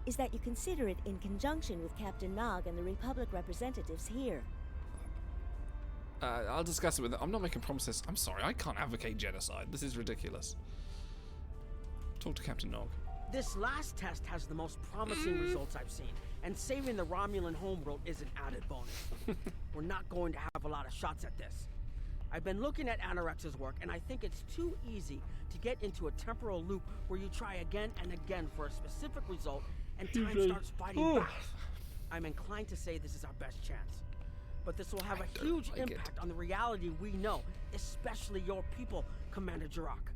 is that you consider it in conjunction with Captain Nog and the Republic representatives here. I'll discuss it with them. I'm not making promises. I'm sorry, I can't advocate genocide. This is ridiculous. Talk to Captain Nog. This last test has the most promising results I've seen, and saving the Romulan homeworld is an added bonus. We're not going to have a lot of shots at this. I've been looking at Anorex's work, and I think it's too easy to get into a temporal loop where you try again and again for a specific result, and time starts fighting back. I'm inclined to say this is our best chance. But this will have a huge impact on the reality we know, especially your people, Commander Jirok.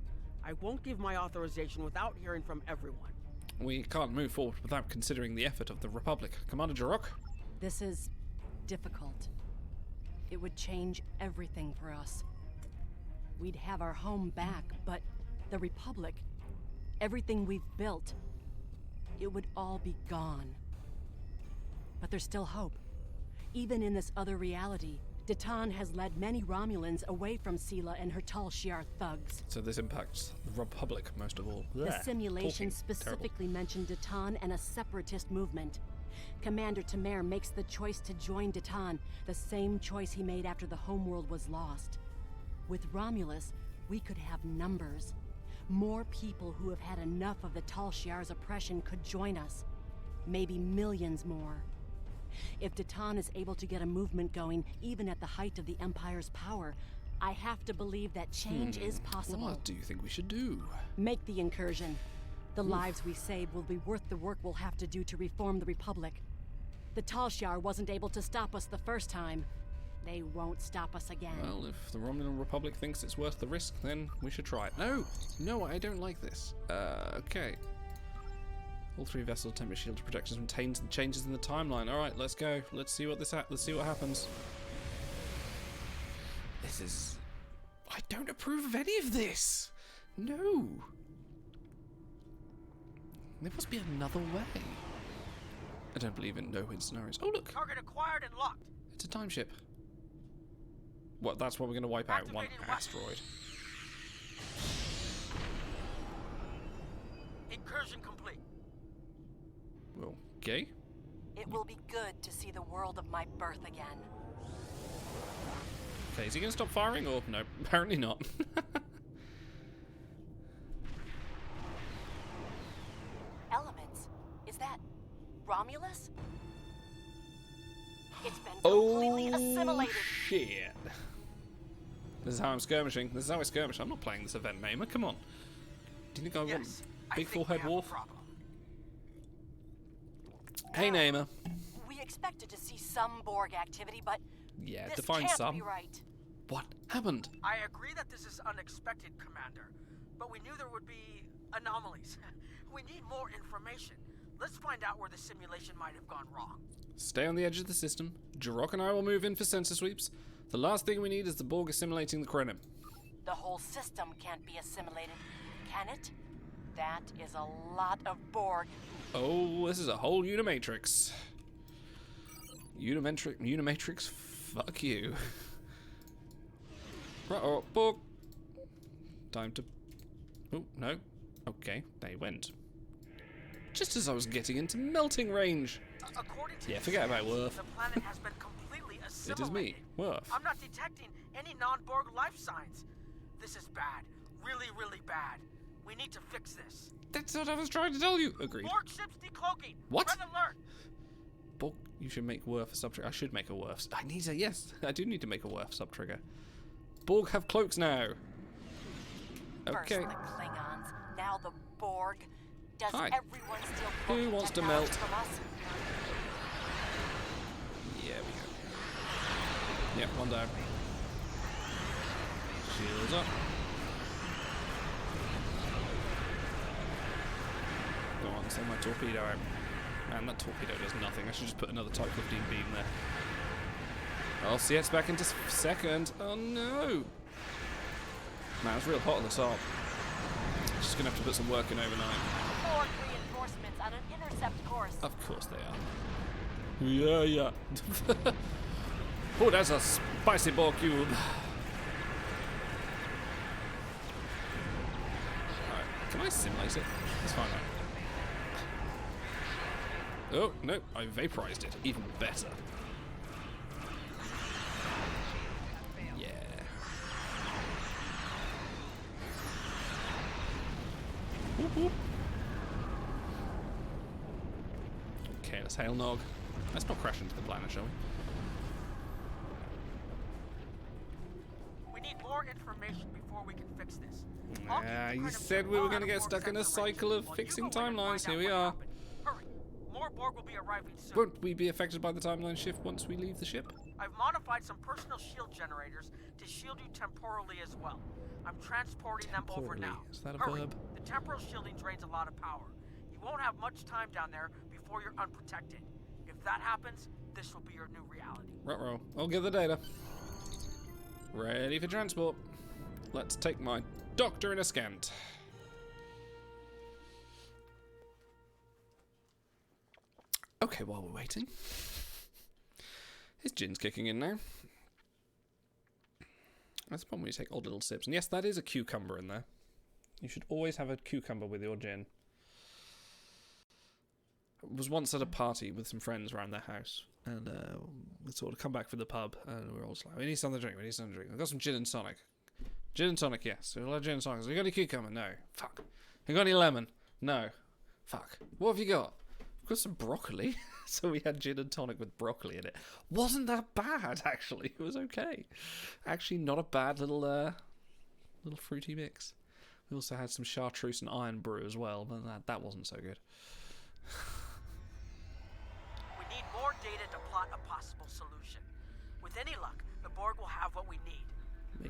I won't give my authorization without hearing from everyone. We can't move forward without considering the effort of the Republic. Commander Jirok? This is difficult. It would change everything for us. We'd have our home back, but the Republic, everything we've built, it would all be gone. But there's still hope. Even in this other reality, Datan has led many Romulans away from Sela and her Tal Shiar thugs. So this impacts the Republic most of all. The simulation specifically mentioned Datan and a separatist movement. Commander Tamer makes the choice to join Datan, the same choice he made after the homeworld was lost. With Romulus, we could have numbers. More people who have had enough of the Tal Shiar's oppression could join us. Maybe millions more. If Datan is able to get a movement going, even at the height of the Empire's power, I have to believe that change is possible. What do you think we should do? Make the incursion. The lives we save will be worth the work we'll have to do to reform the Republic. The Tal Shiar wasn't able to stop us the first time. They won't stop us again. Well, if the Romulan Republic thinks it's worth the risk, then we should try it. No, I don't like this. Okay. All three vessels attempt shield protections from changes in the timeline. All right, let's go. Let's see what happens. This is... I don't approve of any of this. No. There must be another way. I don't believe in no-win scenarios. Oh, look. Target acquired and locked. It's a time ship. What? That's what we're going to wipe out. One asteroid. Incursion complete. Okay. It will be good to see the world of my birth again. Okay, is he going to stop firing or no? Apparently not. Elements? Is that Romulus? It's been completely assimilated. Shit. This is how I'm skirmishing. This is how I skirmish. I'm not playing this event, Namer. Come on. Do you think I want big forehead wolf? Hey, Namer. We expected to see some Borg activity, but yeah, this define can't some. be right. What happened? I agree that this is unexpected, Commander. but we knew there would be anomalies. We need more information. Let's find out where the simulation might have gone wrong. Stay on the edge of the system. Jirok and I will move in for sensor sweeps. The last thing we need is the Borg assimilating the Krenim. The whole system can't be assimilated, can it? That is a lot of Borg. Oh, this is a whole Unimatrix. Unimatrix, fuck you. Uh-oh, Borg. Time to... Oh, no. Okay, they went. Just as I was getting into melting range. According to forget about Worf. The planet has been completely assimilated. It is me, Worf. I'm not detecting any non-Borg life signs. This is bad. Really, really bad. We need to fix this. That's what I was trying to tell you. Agreed. Borg ships decloaking. What? Red alert. Borg, you should make Worf a sub-trigger. I should make a Worf. Yes, I do need to make a Worf sub-trigger. Borg have cloaks now. Okay. First the Klingons, now the Borg. Does Hi. everyone still Who wants to melt? from us? Yeah, we go. Yep, one down. Shields up. Go on, send my torpedo out. Man, that torpedo does nothing. I should just put another Type 15 beam there. Oh, see, it's back into second. Oh, no. Man, it's real hot on the top. Just gonna have to put some work in overnight. Borg reinforcements on an intercept course. Of course they are. Yeah. Oh, that's a spicy Borg cube. Alright, can I simulate it? Let's find out. Oh, no, I vaporized it. Even better. Yeah. Whoop, whoop. Okay, let's hail Nog. Let's not crash into the planet, shall we? We need more information before we can fix this. You said we were going to get stuck in a cycle of fixing timelines. Here we are. Hurry. More Borg will be arriving soon. Won't we be affected by the timeline shift once we leave the ship? I've modified some personal shield generators to shield you temporally as well. I'm transporting them over now. Is that a Hurry. verb? The temporal shielding drains a lot of power. You won't have much time down there before you're unprotected. If that happens, this will be your new reality. Ruh-roh. I'll get the data. Ready for transport. Let's take my doctor in a scant. Okay, while we're waiting. His gin's kicking in now. That's the problem when you take odd little sips. And yes, that is a cucumber in there. You should always have a cucumber with your gin. I was once at a party with some friends around their house. And we sort of come back from the pub. And we were all just like, we need something to drink, I've got some gin and tonic. Gin and tonic, yes. We'll have gin and tonic. So you got any cucumber? No. Fuck. You got any lemon? No. Fuck. What have you got? I've got some broccoli. So we had gin and tonic with broccoli in it. Wasn't that bad, actually. It was okay. Actually, not a bad little fruity mix. We also had some chartreuse and iron brew as well, but that wasn't so good. We need more data to plot a possible solution. With any luck, the Borg will have what we need.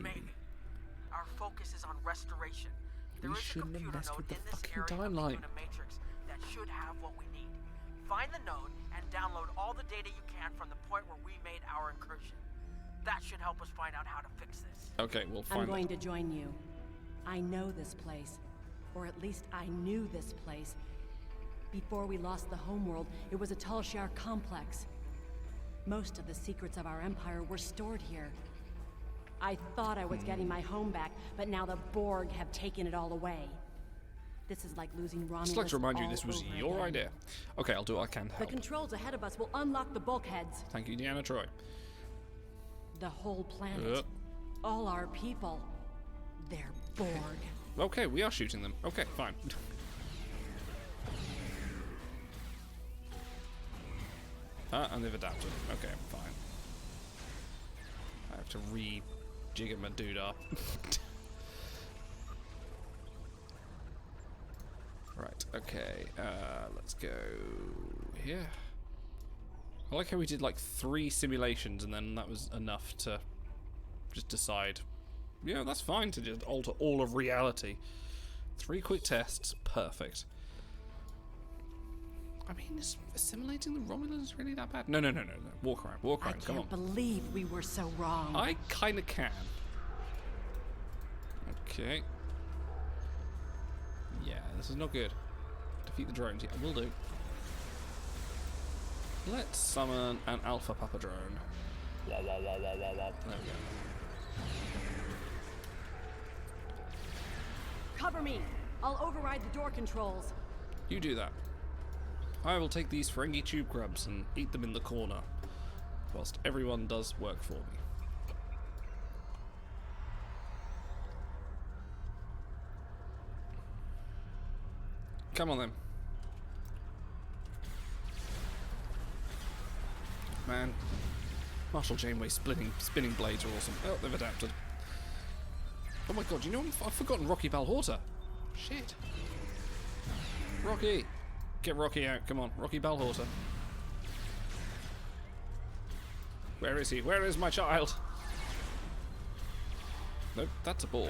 Maybe. Our focus is on restoration. There is a computer node in this area of the Unimatrix that should have what we need. Find the node and download all the data you can from the point where we made our incursion. That should help us find out how to fix this. Okay, we'll find I'm going to join you. I know this place. Or at least I knew this place. Before we lost the homeworld, it was a Tal Shiar complex. Most of the secrets of our empire were stored here. I thought I was getting my home back, but now the Borg have taken it all away. This is like losing Romulus. Just like to remind you, this was over your again. idea. Okay, I'll do what I can to The help. controls ahead of us will unlock the bulkheads. Thank you, Deanna Troy. The whole planet. All our people. They're Borg. Okay, we are shooting them. Okay, fine. And they've adapted. Okay, fine. I have to rejigger my doodah. Right, okay. Let's go here. I like how we did like 3 simulations and then that was enough to just decide, yeah, that's fine to just alter all of reality. 3 quick tests. Perfect. I mean, is assimilating the Romulans really that bad? No. Walk around, come on. I can't believe we were so wrong. I kinda can. Okay. Yeah, this is not good. Defeat the drones. Yeah, will do. Let's summon an Alpha Papa drone. There we go. Cover me. I'll override the door controls. You do that. I will take these Ferengi tube grubs and eat them in the corner, whilst everyone does work for me. Come on then. Man, Marshall Janeway spinning blades are awesome. Oh, they've adapted. Oh my god, you know I've forgotten Rocky Balhorta. Shit. Rocky! Get Rocky out, come on. Rocky Balhorta. Where is he? Where is my child? Nope, that's a Borg.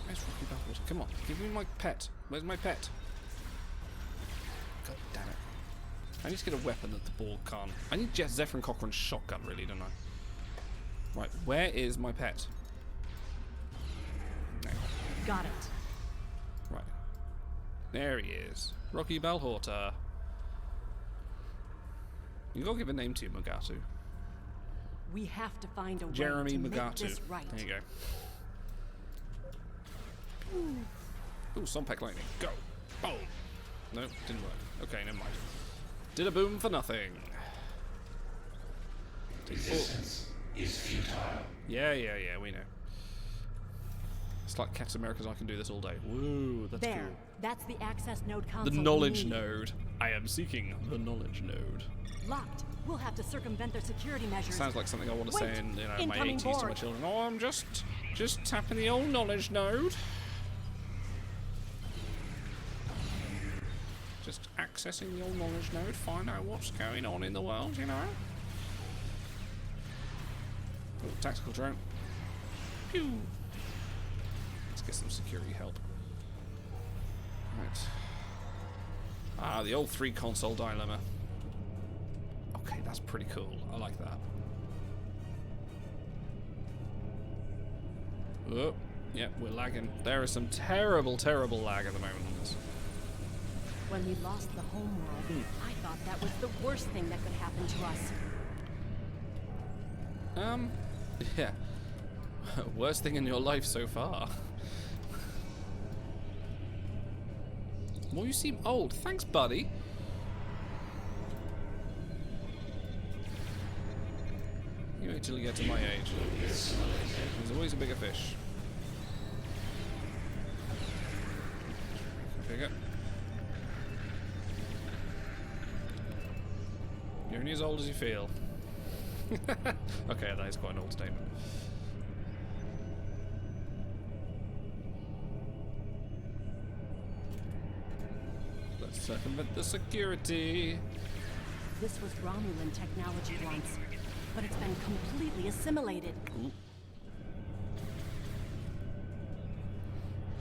Where's Rocky Balhorta? Come on, give me my pet. Where's my pet? God damn it. I need to get a weapon that the Borg can't. I need Zephyr and Cochrane's shotgun, really, don't I? Right, where is my pet? No. Got it. Right. There he is. Rocky Balhorta. You gotta give a name to you, Mugatu. We have to find a Jeremy way to Mugatu. make this right. There you go. Ooh, Sompek lightning. Go. Boom. No, didn't work. Okay, never mind. Did a boom for nothing. Resistance is futile. Yeah, we know. It's like Captain America's I can do this all day. Woo, that's there. cool. That's the access node The console. knowledge node. I am seeking the knowledge node. Locked. We'll have to circumvent their security measures. Sounds like something I want to say in my Incoming 80s to my board. children. Oh, I'm just tapping the old knowledge node. Just accessing the old knowledge node, find out what's going on in the world, you know? Oh, tactical drone. Pew! Let's get some security help. Right. Ah, the old 3-console dilemma. Okay, that's pretty cool. I like that. Oh, yeah, we're lagging. There is some terrible, terrible lag at the moment on this. When we lost the homeworld, I thought that was the worst thing that could happen to us. Yeah. Worst thing in your life so far. Well, you seem old. Thanks, buddy. You wait till you get to my age. There's always a bigger fish. Bigger. You're only as old as you feel. Okay, that is quite an old statement. Let's circumvent the security. This was Romulan technology once, but it's been completely assimilated. Ooh.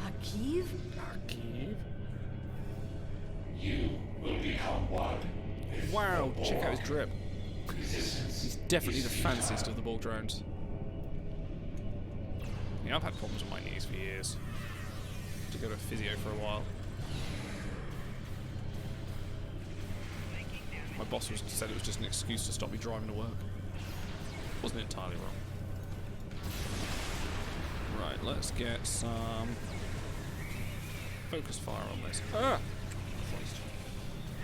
Akiv? Akiv? You will become one. Wow, check out his drip. He's definitely the fanciest of the Borg drones. Yeah, I've had problems with my knees for years. To go to physio for a while. My boss said it was just an excuse to stop me driving to work. Wasn't entirely wrong. Right, let's get some focus fire on this. Ah! Christ.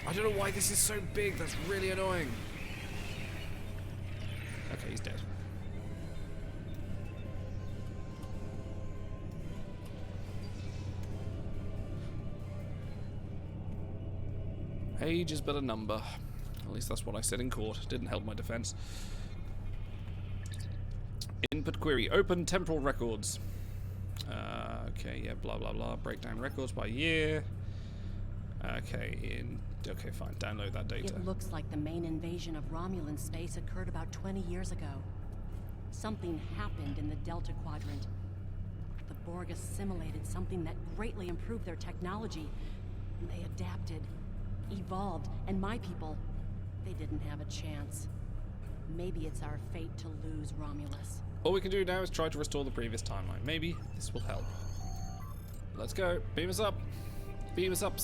I don't know why this is so big, that's really annoying. Okay, he's dead. Age is but a number. At least that's what I said in court. Didn't help my defense. Input query. Open temporal records. Okay, yeah, blah, blah, blah. Break down records by year. Okay, okay, fine. Download that data. It looks like the main invasion of Romulan space occurred about 20 years ago. Something happened in the Delta Quadrant. The Borg assimilated something that greatly improved their technology. They adapted, evolved, and my people, they didn't have a chance. Maybe it's our fate to lose Romulus. All we can do now is try to restore the previous timeline. Maybe this will help. Let's go. Beam us up. Beam us up.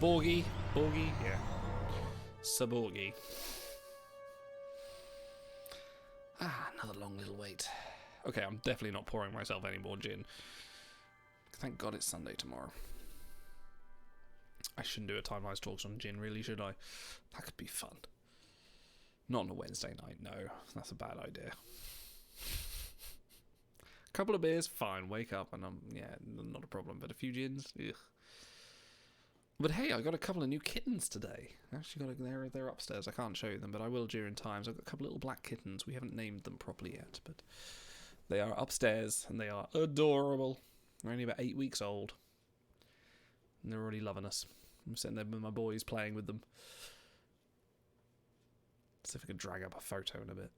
Borgie. Borgie? Yeah. Saborgie. Another long little wait. Okay, I'm definitely not pouring myself any more gin. Thank God it's Sunday tomorrow. I shouldn't do a Time Lies Talks on gin, really, should I? That could be fun. Not on a Wednesday night, no. That's a bad idea. A couple of beers, fine. Wake up and yeah, not a problem. But a few gins, ugh. But hey, I got a couple of new kittens today. Actually, they're upstairs. I can't show you them, but I will during times. I've got a couple of little black kittens. We haven't named them properly yet, but they are upstairs and they are adorable. They're only about 8 weeks old, and they're already loving us. I'm sitting there with my boys playing with them. See if I can drag up a photo in a bit.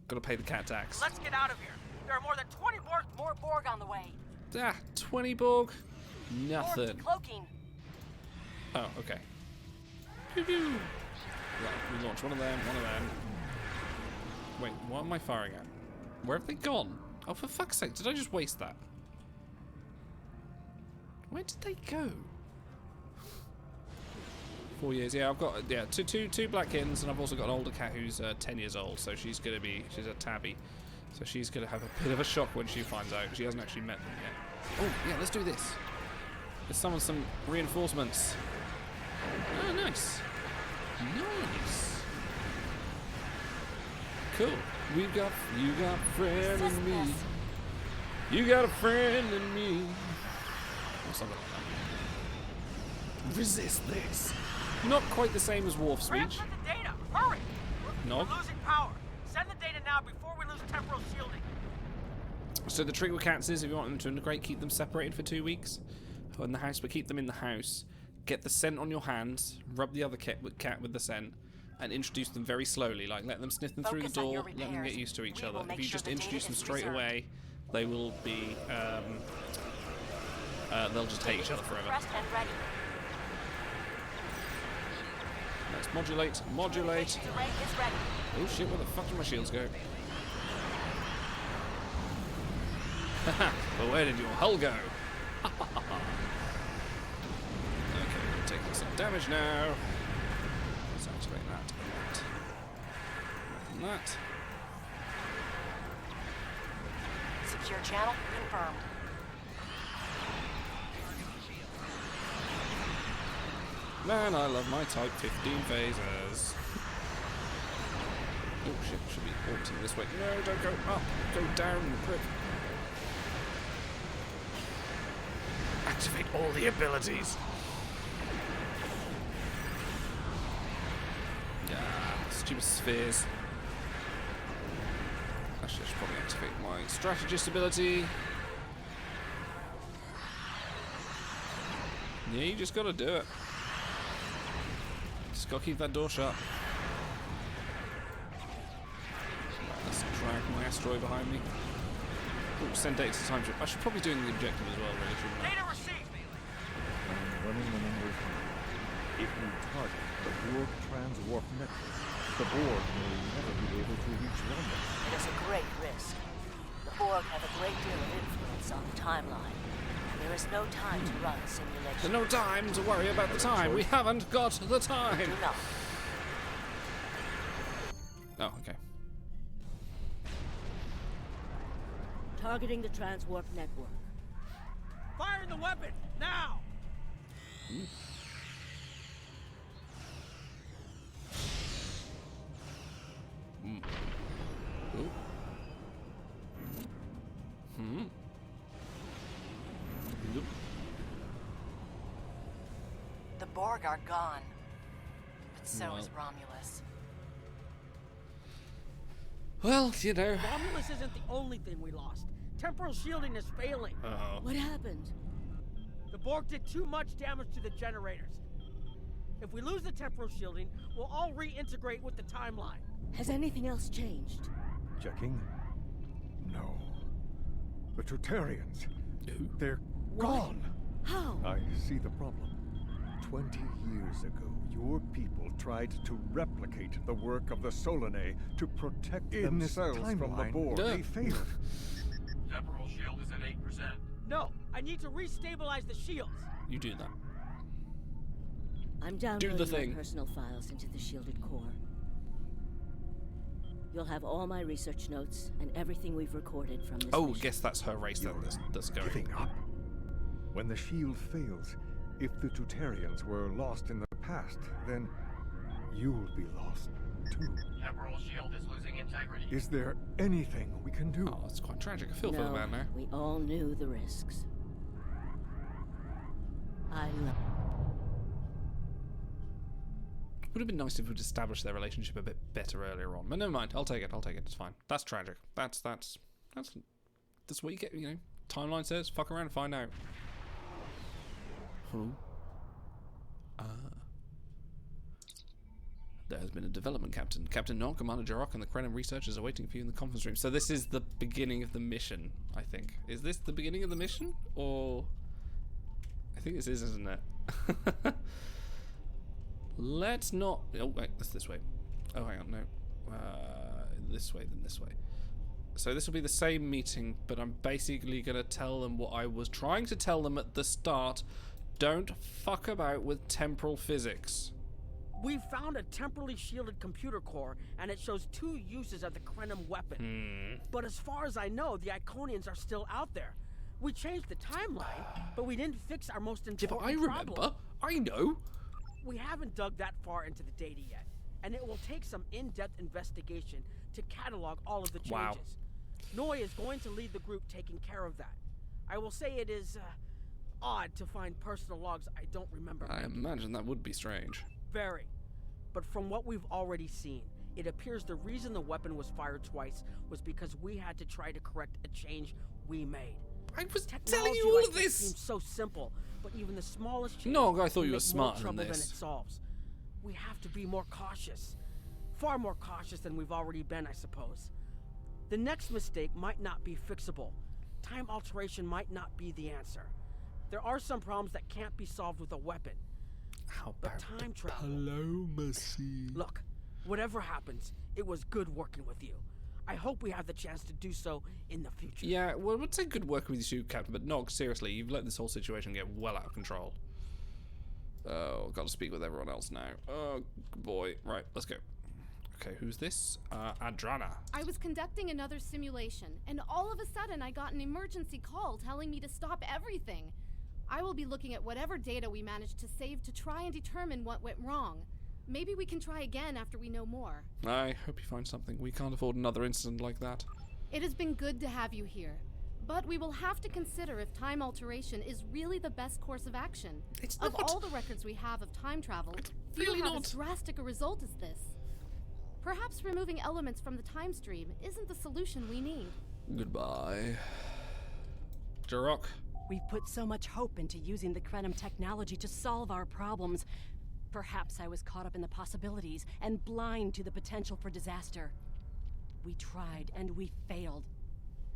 Gotta pay the cat tax. Let's get out of here. There are more than 20 Borg. More Borg on the way. 20 Borg? Nothing. Borg cloaking. Oh, okay. Pew pew. Right, we launch one of them, one of them. Wait, what am I firing at? Where have they gone? Oh, for fuck's sake, did I just waste that? Where did they go? 4 years, yeah, I've got, yeah, two black kittens, and I've also got an older cat who's 10 years old, so she's a tabby. So she's gonna have a bit of a shock when she finds out. She hasn't actually met them yet. Oh, yeah, let's do this. Let's summon some reinforcements. Oh, nice. Nice. Cool. You got a friend in me. You got a friend in me. Or something like that. Resist this. Not quite the same as Worf speech. Transfer the data. Hurry. No. We're losing power. Send the data now before we lose temporal shielding. So the trick with cats is if you want them to integrate, keep them separated for 2 weeks in the house, but keep them in the house. Get the scent on your hands, rub the other cat with the scent, and introduce them very slowly. Like, let them sniff them through the door, let them get used to each other. If you just introduce them straight away, they will be, they'll just hate each other forever. Let's modulate, modulate. Oh shit, where the fuck did my shields go? Haha, but where did your hull go? Okay, we're taking some damage now. Let's activate that. And that. Secure channel confirmed. Man, I love my Type 15 phasers. Oh shit, should be orbiting this way. No, don't go up, go down, you prick. Activate all the abilities. Yeah, stupid spheres. Actually, I should probably activate my strategist ability. Yeah, you just gotta do it. Just gotta keep that door shut. Right, let's drag my asteroid behind me. Oh, send data to time trip. I should probably do the objective as well, really, shouldn't I? Data received. I'm running the numbers now. If we target the Borg transwarp network, the Borg may never be able to reach London. It is a great risk. The Borg have a great deal of influence on the timeline. There is no time to run simulations. There's no time to worry about the time. We haven't got the time. Do not. Oh, okay. Targeting the transwarp network. Fire the weapon now. Ooh. The Borg are gone. But so Well. is Romulus. Well, you know. Romulus isn't the only thing we lost. Temporal shielding is failing. Uh-oh. What happened? The Borg did too much damage to the generators. If we lose the temporal shielding, we'll all reintegrate with the timeline. Has anything else changed? Checking. No. The Tutarians. They're gone. How? I see the problem. 20 years ago, your people tried to replicate the work of the Solanae to protect themselves from the board. They failed. Temporal shield is at 8%. No, I need to restabilize the shields. You do that. I'm downloading my personal files into the shielded core. You'll have all my research notes and everything we've recorded from this mission. Guess that's her race then that's going. Giving up? When the shield fails, if the Tutarians were lost in the past, then you'll be lost too. Temporal shield is losing integrity. Is there anything we can do? Oh, it's quite tragic. I feel for the man there. We all knew the risks. Would have been nice if we'd established their relationship a bit better earlier on. But never mind. I'll take it. It's fine. That's tragic. That's what you get. You know, timeline says, fuck around and find out. There has been a development, Captain. Captain Nog, Commander Jarok, and the Krenim researchers are waiting for you in the conference room. So this is the beginning of the mission, I think. Is this the beginning of the mission? Or... I think this is, isn't it? Let's not... Oh, wait, that's this way. Oh, hang on, no. This way, then this way. So this will be the same meeting, but I'm basically going to tell them what I was trying to tell them at the start. Don't fuck about with temporal physics. We found a temporally shielded computer core, and it shows 2 uses of the Krenim weapon. But as far as I know, the Iconians are still out there. We changed the timeline, but we didn't fix our most important problem. I remember. I know. We haven't dug that far into the data yet, and it will take some in-depth investigation to catalog all of the changes. Wow. Noi is going to lead the group taking care of that. I will say it is odd to find personal logs I don't remember. I imagine that would be strange. Very. But from what we've already seen, it appears the reason the weapon was fired twice was because we had to try to correct a change we made. I was Technology telling you all like of this! Seems so simple, but even the smallest change No, I thought you can were make smarter more than trouble this. than it solves. We have to be more cautious. Far more cautious than we've already been, I suppose. The next mistake might not be fixable. Time alteration might not be the answer. There are some problems that can't be solved with a weapon. How about time travel? Diplomacy. Look, whatever happens, it was good working with you. I hope we have the chance to do so in the future. Yeah, well, it's a good working with you, Captain, but Nog, seriously, you've let this whole situation get well out of control. Oh, I've got to speak with everyone else now. Oh, boy. Right, let's go. Okay, who's this? Adrana. I was conducting another simulation, and all of a sudden I got an emergency call telling me to stop everything. I will be looking at whatever data we managed to save to try and determine what went wrong. Maybe we can try again after we know more. I hope you find something. We can't afford another incident like that. It has been good to have you here, but we will have to consider if time alteration is really the best course of action. It's of not. all the records we have of time travel, really few have not. as drastic a result as this. Perhaps removing elements from the time stream isn't the solution we need. Goodbye. Jarok. We've put so much hope into using the Krenim technology to solve our problems. Perhaps I was caught up in the possibilities and blind to the potential for disaster. We tried and we failed.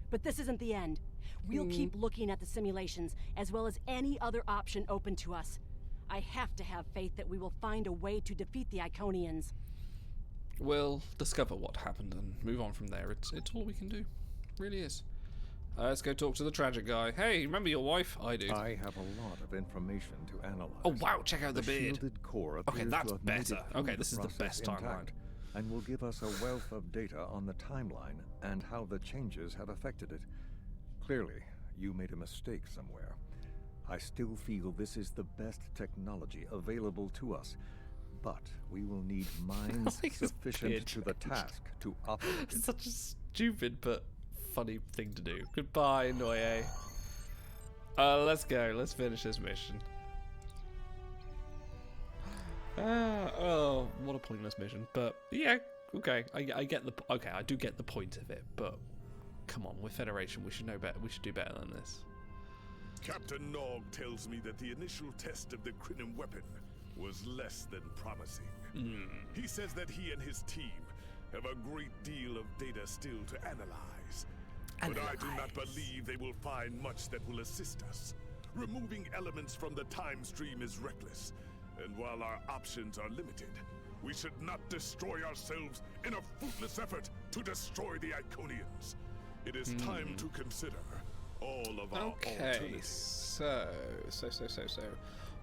But this isn't the end. We'll keep looking at the simulations as well as any other option open to us. I have to have faith that we will find a way to defeat the Iconians. We'll discover what happened and move on from there. It's all we can do. It really is. Let's go talk to the tragic guy. Hey, remember your wife? I do. I have a lot of information to analyze. Oh wow, check out the beard. Shielded core Okay, appears that's to have made better. it through Okay, this is the process best timeline. intact, and will give us a wealth of data on the timeline and how the changes have affected it. Clearly, you made a mistake somewhere. I still feel this is the best technology available to us, but we will need minds sufficient to the task to operate it. Such a stupid but funny thing to do. Goodbye, Noye. Let's go. Let's finish this mission. Oh, what a pointless mission. But yeah, okay. I get the I do get the point of it. But come on, we're Federation. We should know better. We should do better than this. Captain Nog tells me that the initial test of the Krenim weapon was less than promising. He says that he and his team have a great deal of data still to analyze. But I do not believe they will find much that will assist us. Removing elements from the time stream is reckless, and while our options are limited, we should not destroy ourselves in a fruitless effort to destroy the Iconians. It is time to consider all of our alternatives. So.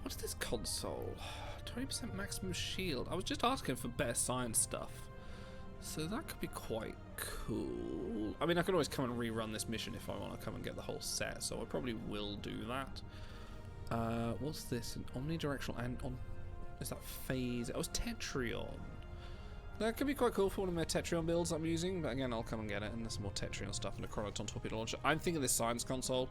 What's this console? 20% maximum shield. I was just asking for better science stuff. So that could be quite cool. I mean, I can always come and rerun this mission if I want to come and get the whole set, so I probably will do that. What's this? An omnidirectional and on... Is that phase? Oh, it's Tetrion. That could be quite cool for one of my Tetrion builds I'm using, but again, I'll come and get it, and there's some more Tetrion stuff and a Chronoton torpedo launcher. I'm thinking this science console.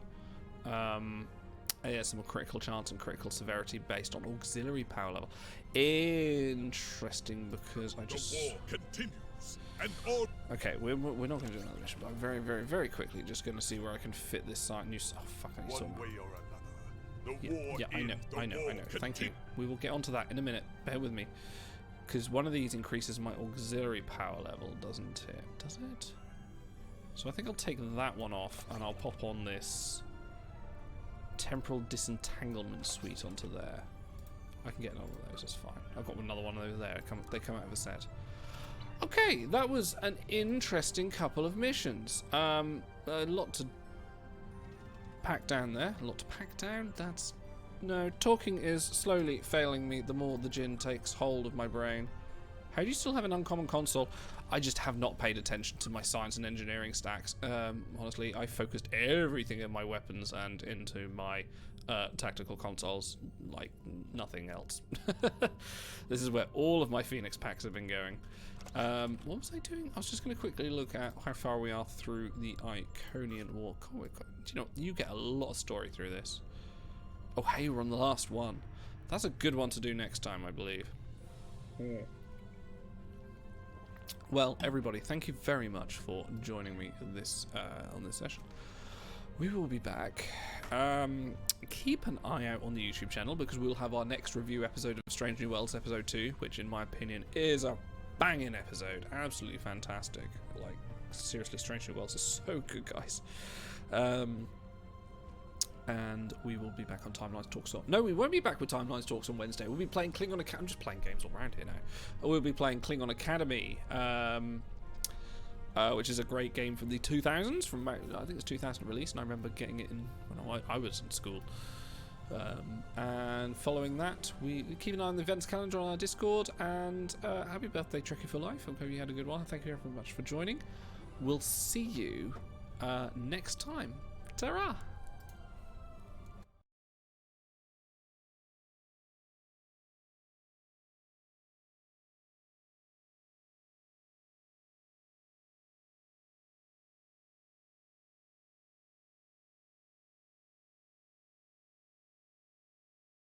Yeah, some more critical chance and critical severity based on auxiliary power level. Interesting, because I just... The war continues, and all... Okay, we're not going to do another mission, but I'm very, very, very quickly just going to see where I can fit this site. New... Oh, fuck, I need one some... way or another. The war I know. Thank you. We will get onto that in a minute. Bear with me. Because one of these increases my auxiliary power level, doesn't it? Does it? So I think I'll take that one off, and I'll pop on this temporal disentanglement suite onto there. I can get another one of those, that's fine. I've got another one over there. They come out of a set. Okay, that was an interesting couple of missions. A lot to pack down there. A lot to pack down. That's... No, talking is slowly failing me the more the gin takes hold of my brain. How do you still have an uncommon console? I just have not paid attention to my science and engineering stacks. Honestly, I focused everything in my weapons and into my tactical consoles like nothing else. This is where all of my Phoenix packs have been going. What was I doing? I was just going to quickly look at how far we are through the Iconian War. Do you know, you get a lot of story through this. Oh, hey, we're on the last one. That's a good one to do next time, I believe. Well, everybody, thank you very much for joining me this on this session. We will be back. Keep an eye out on the YouTube channel because we'll have our next review episode of Strange New Worlds episode 2, which in my opinion is a banging episode. Absolutely fantastic. Like, seriously, Strange New Worlds is so good, guys. And we will be back on Timelines Talks on... No, we won't be back with Timelines Talks on Wednesday. We'll be playing Klingon Academy. I'm just playing games all around here now. We'll be playing Klingon Academy, which is a great game from the 2000s. From I think it's 2000 release, and I remember getting it in when I was in school. And following that, we keep an eye on the events calendar on our Discord. And happy birthday, Trekkie for Life. I hope you had a good one. Thank you very much for joining. We'll see you next time. Ta-ra!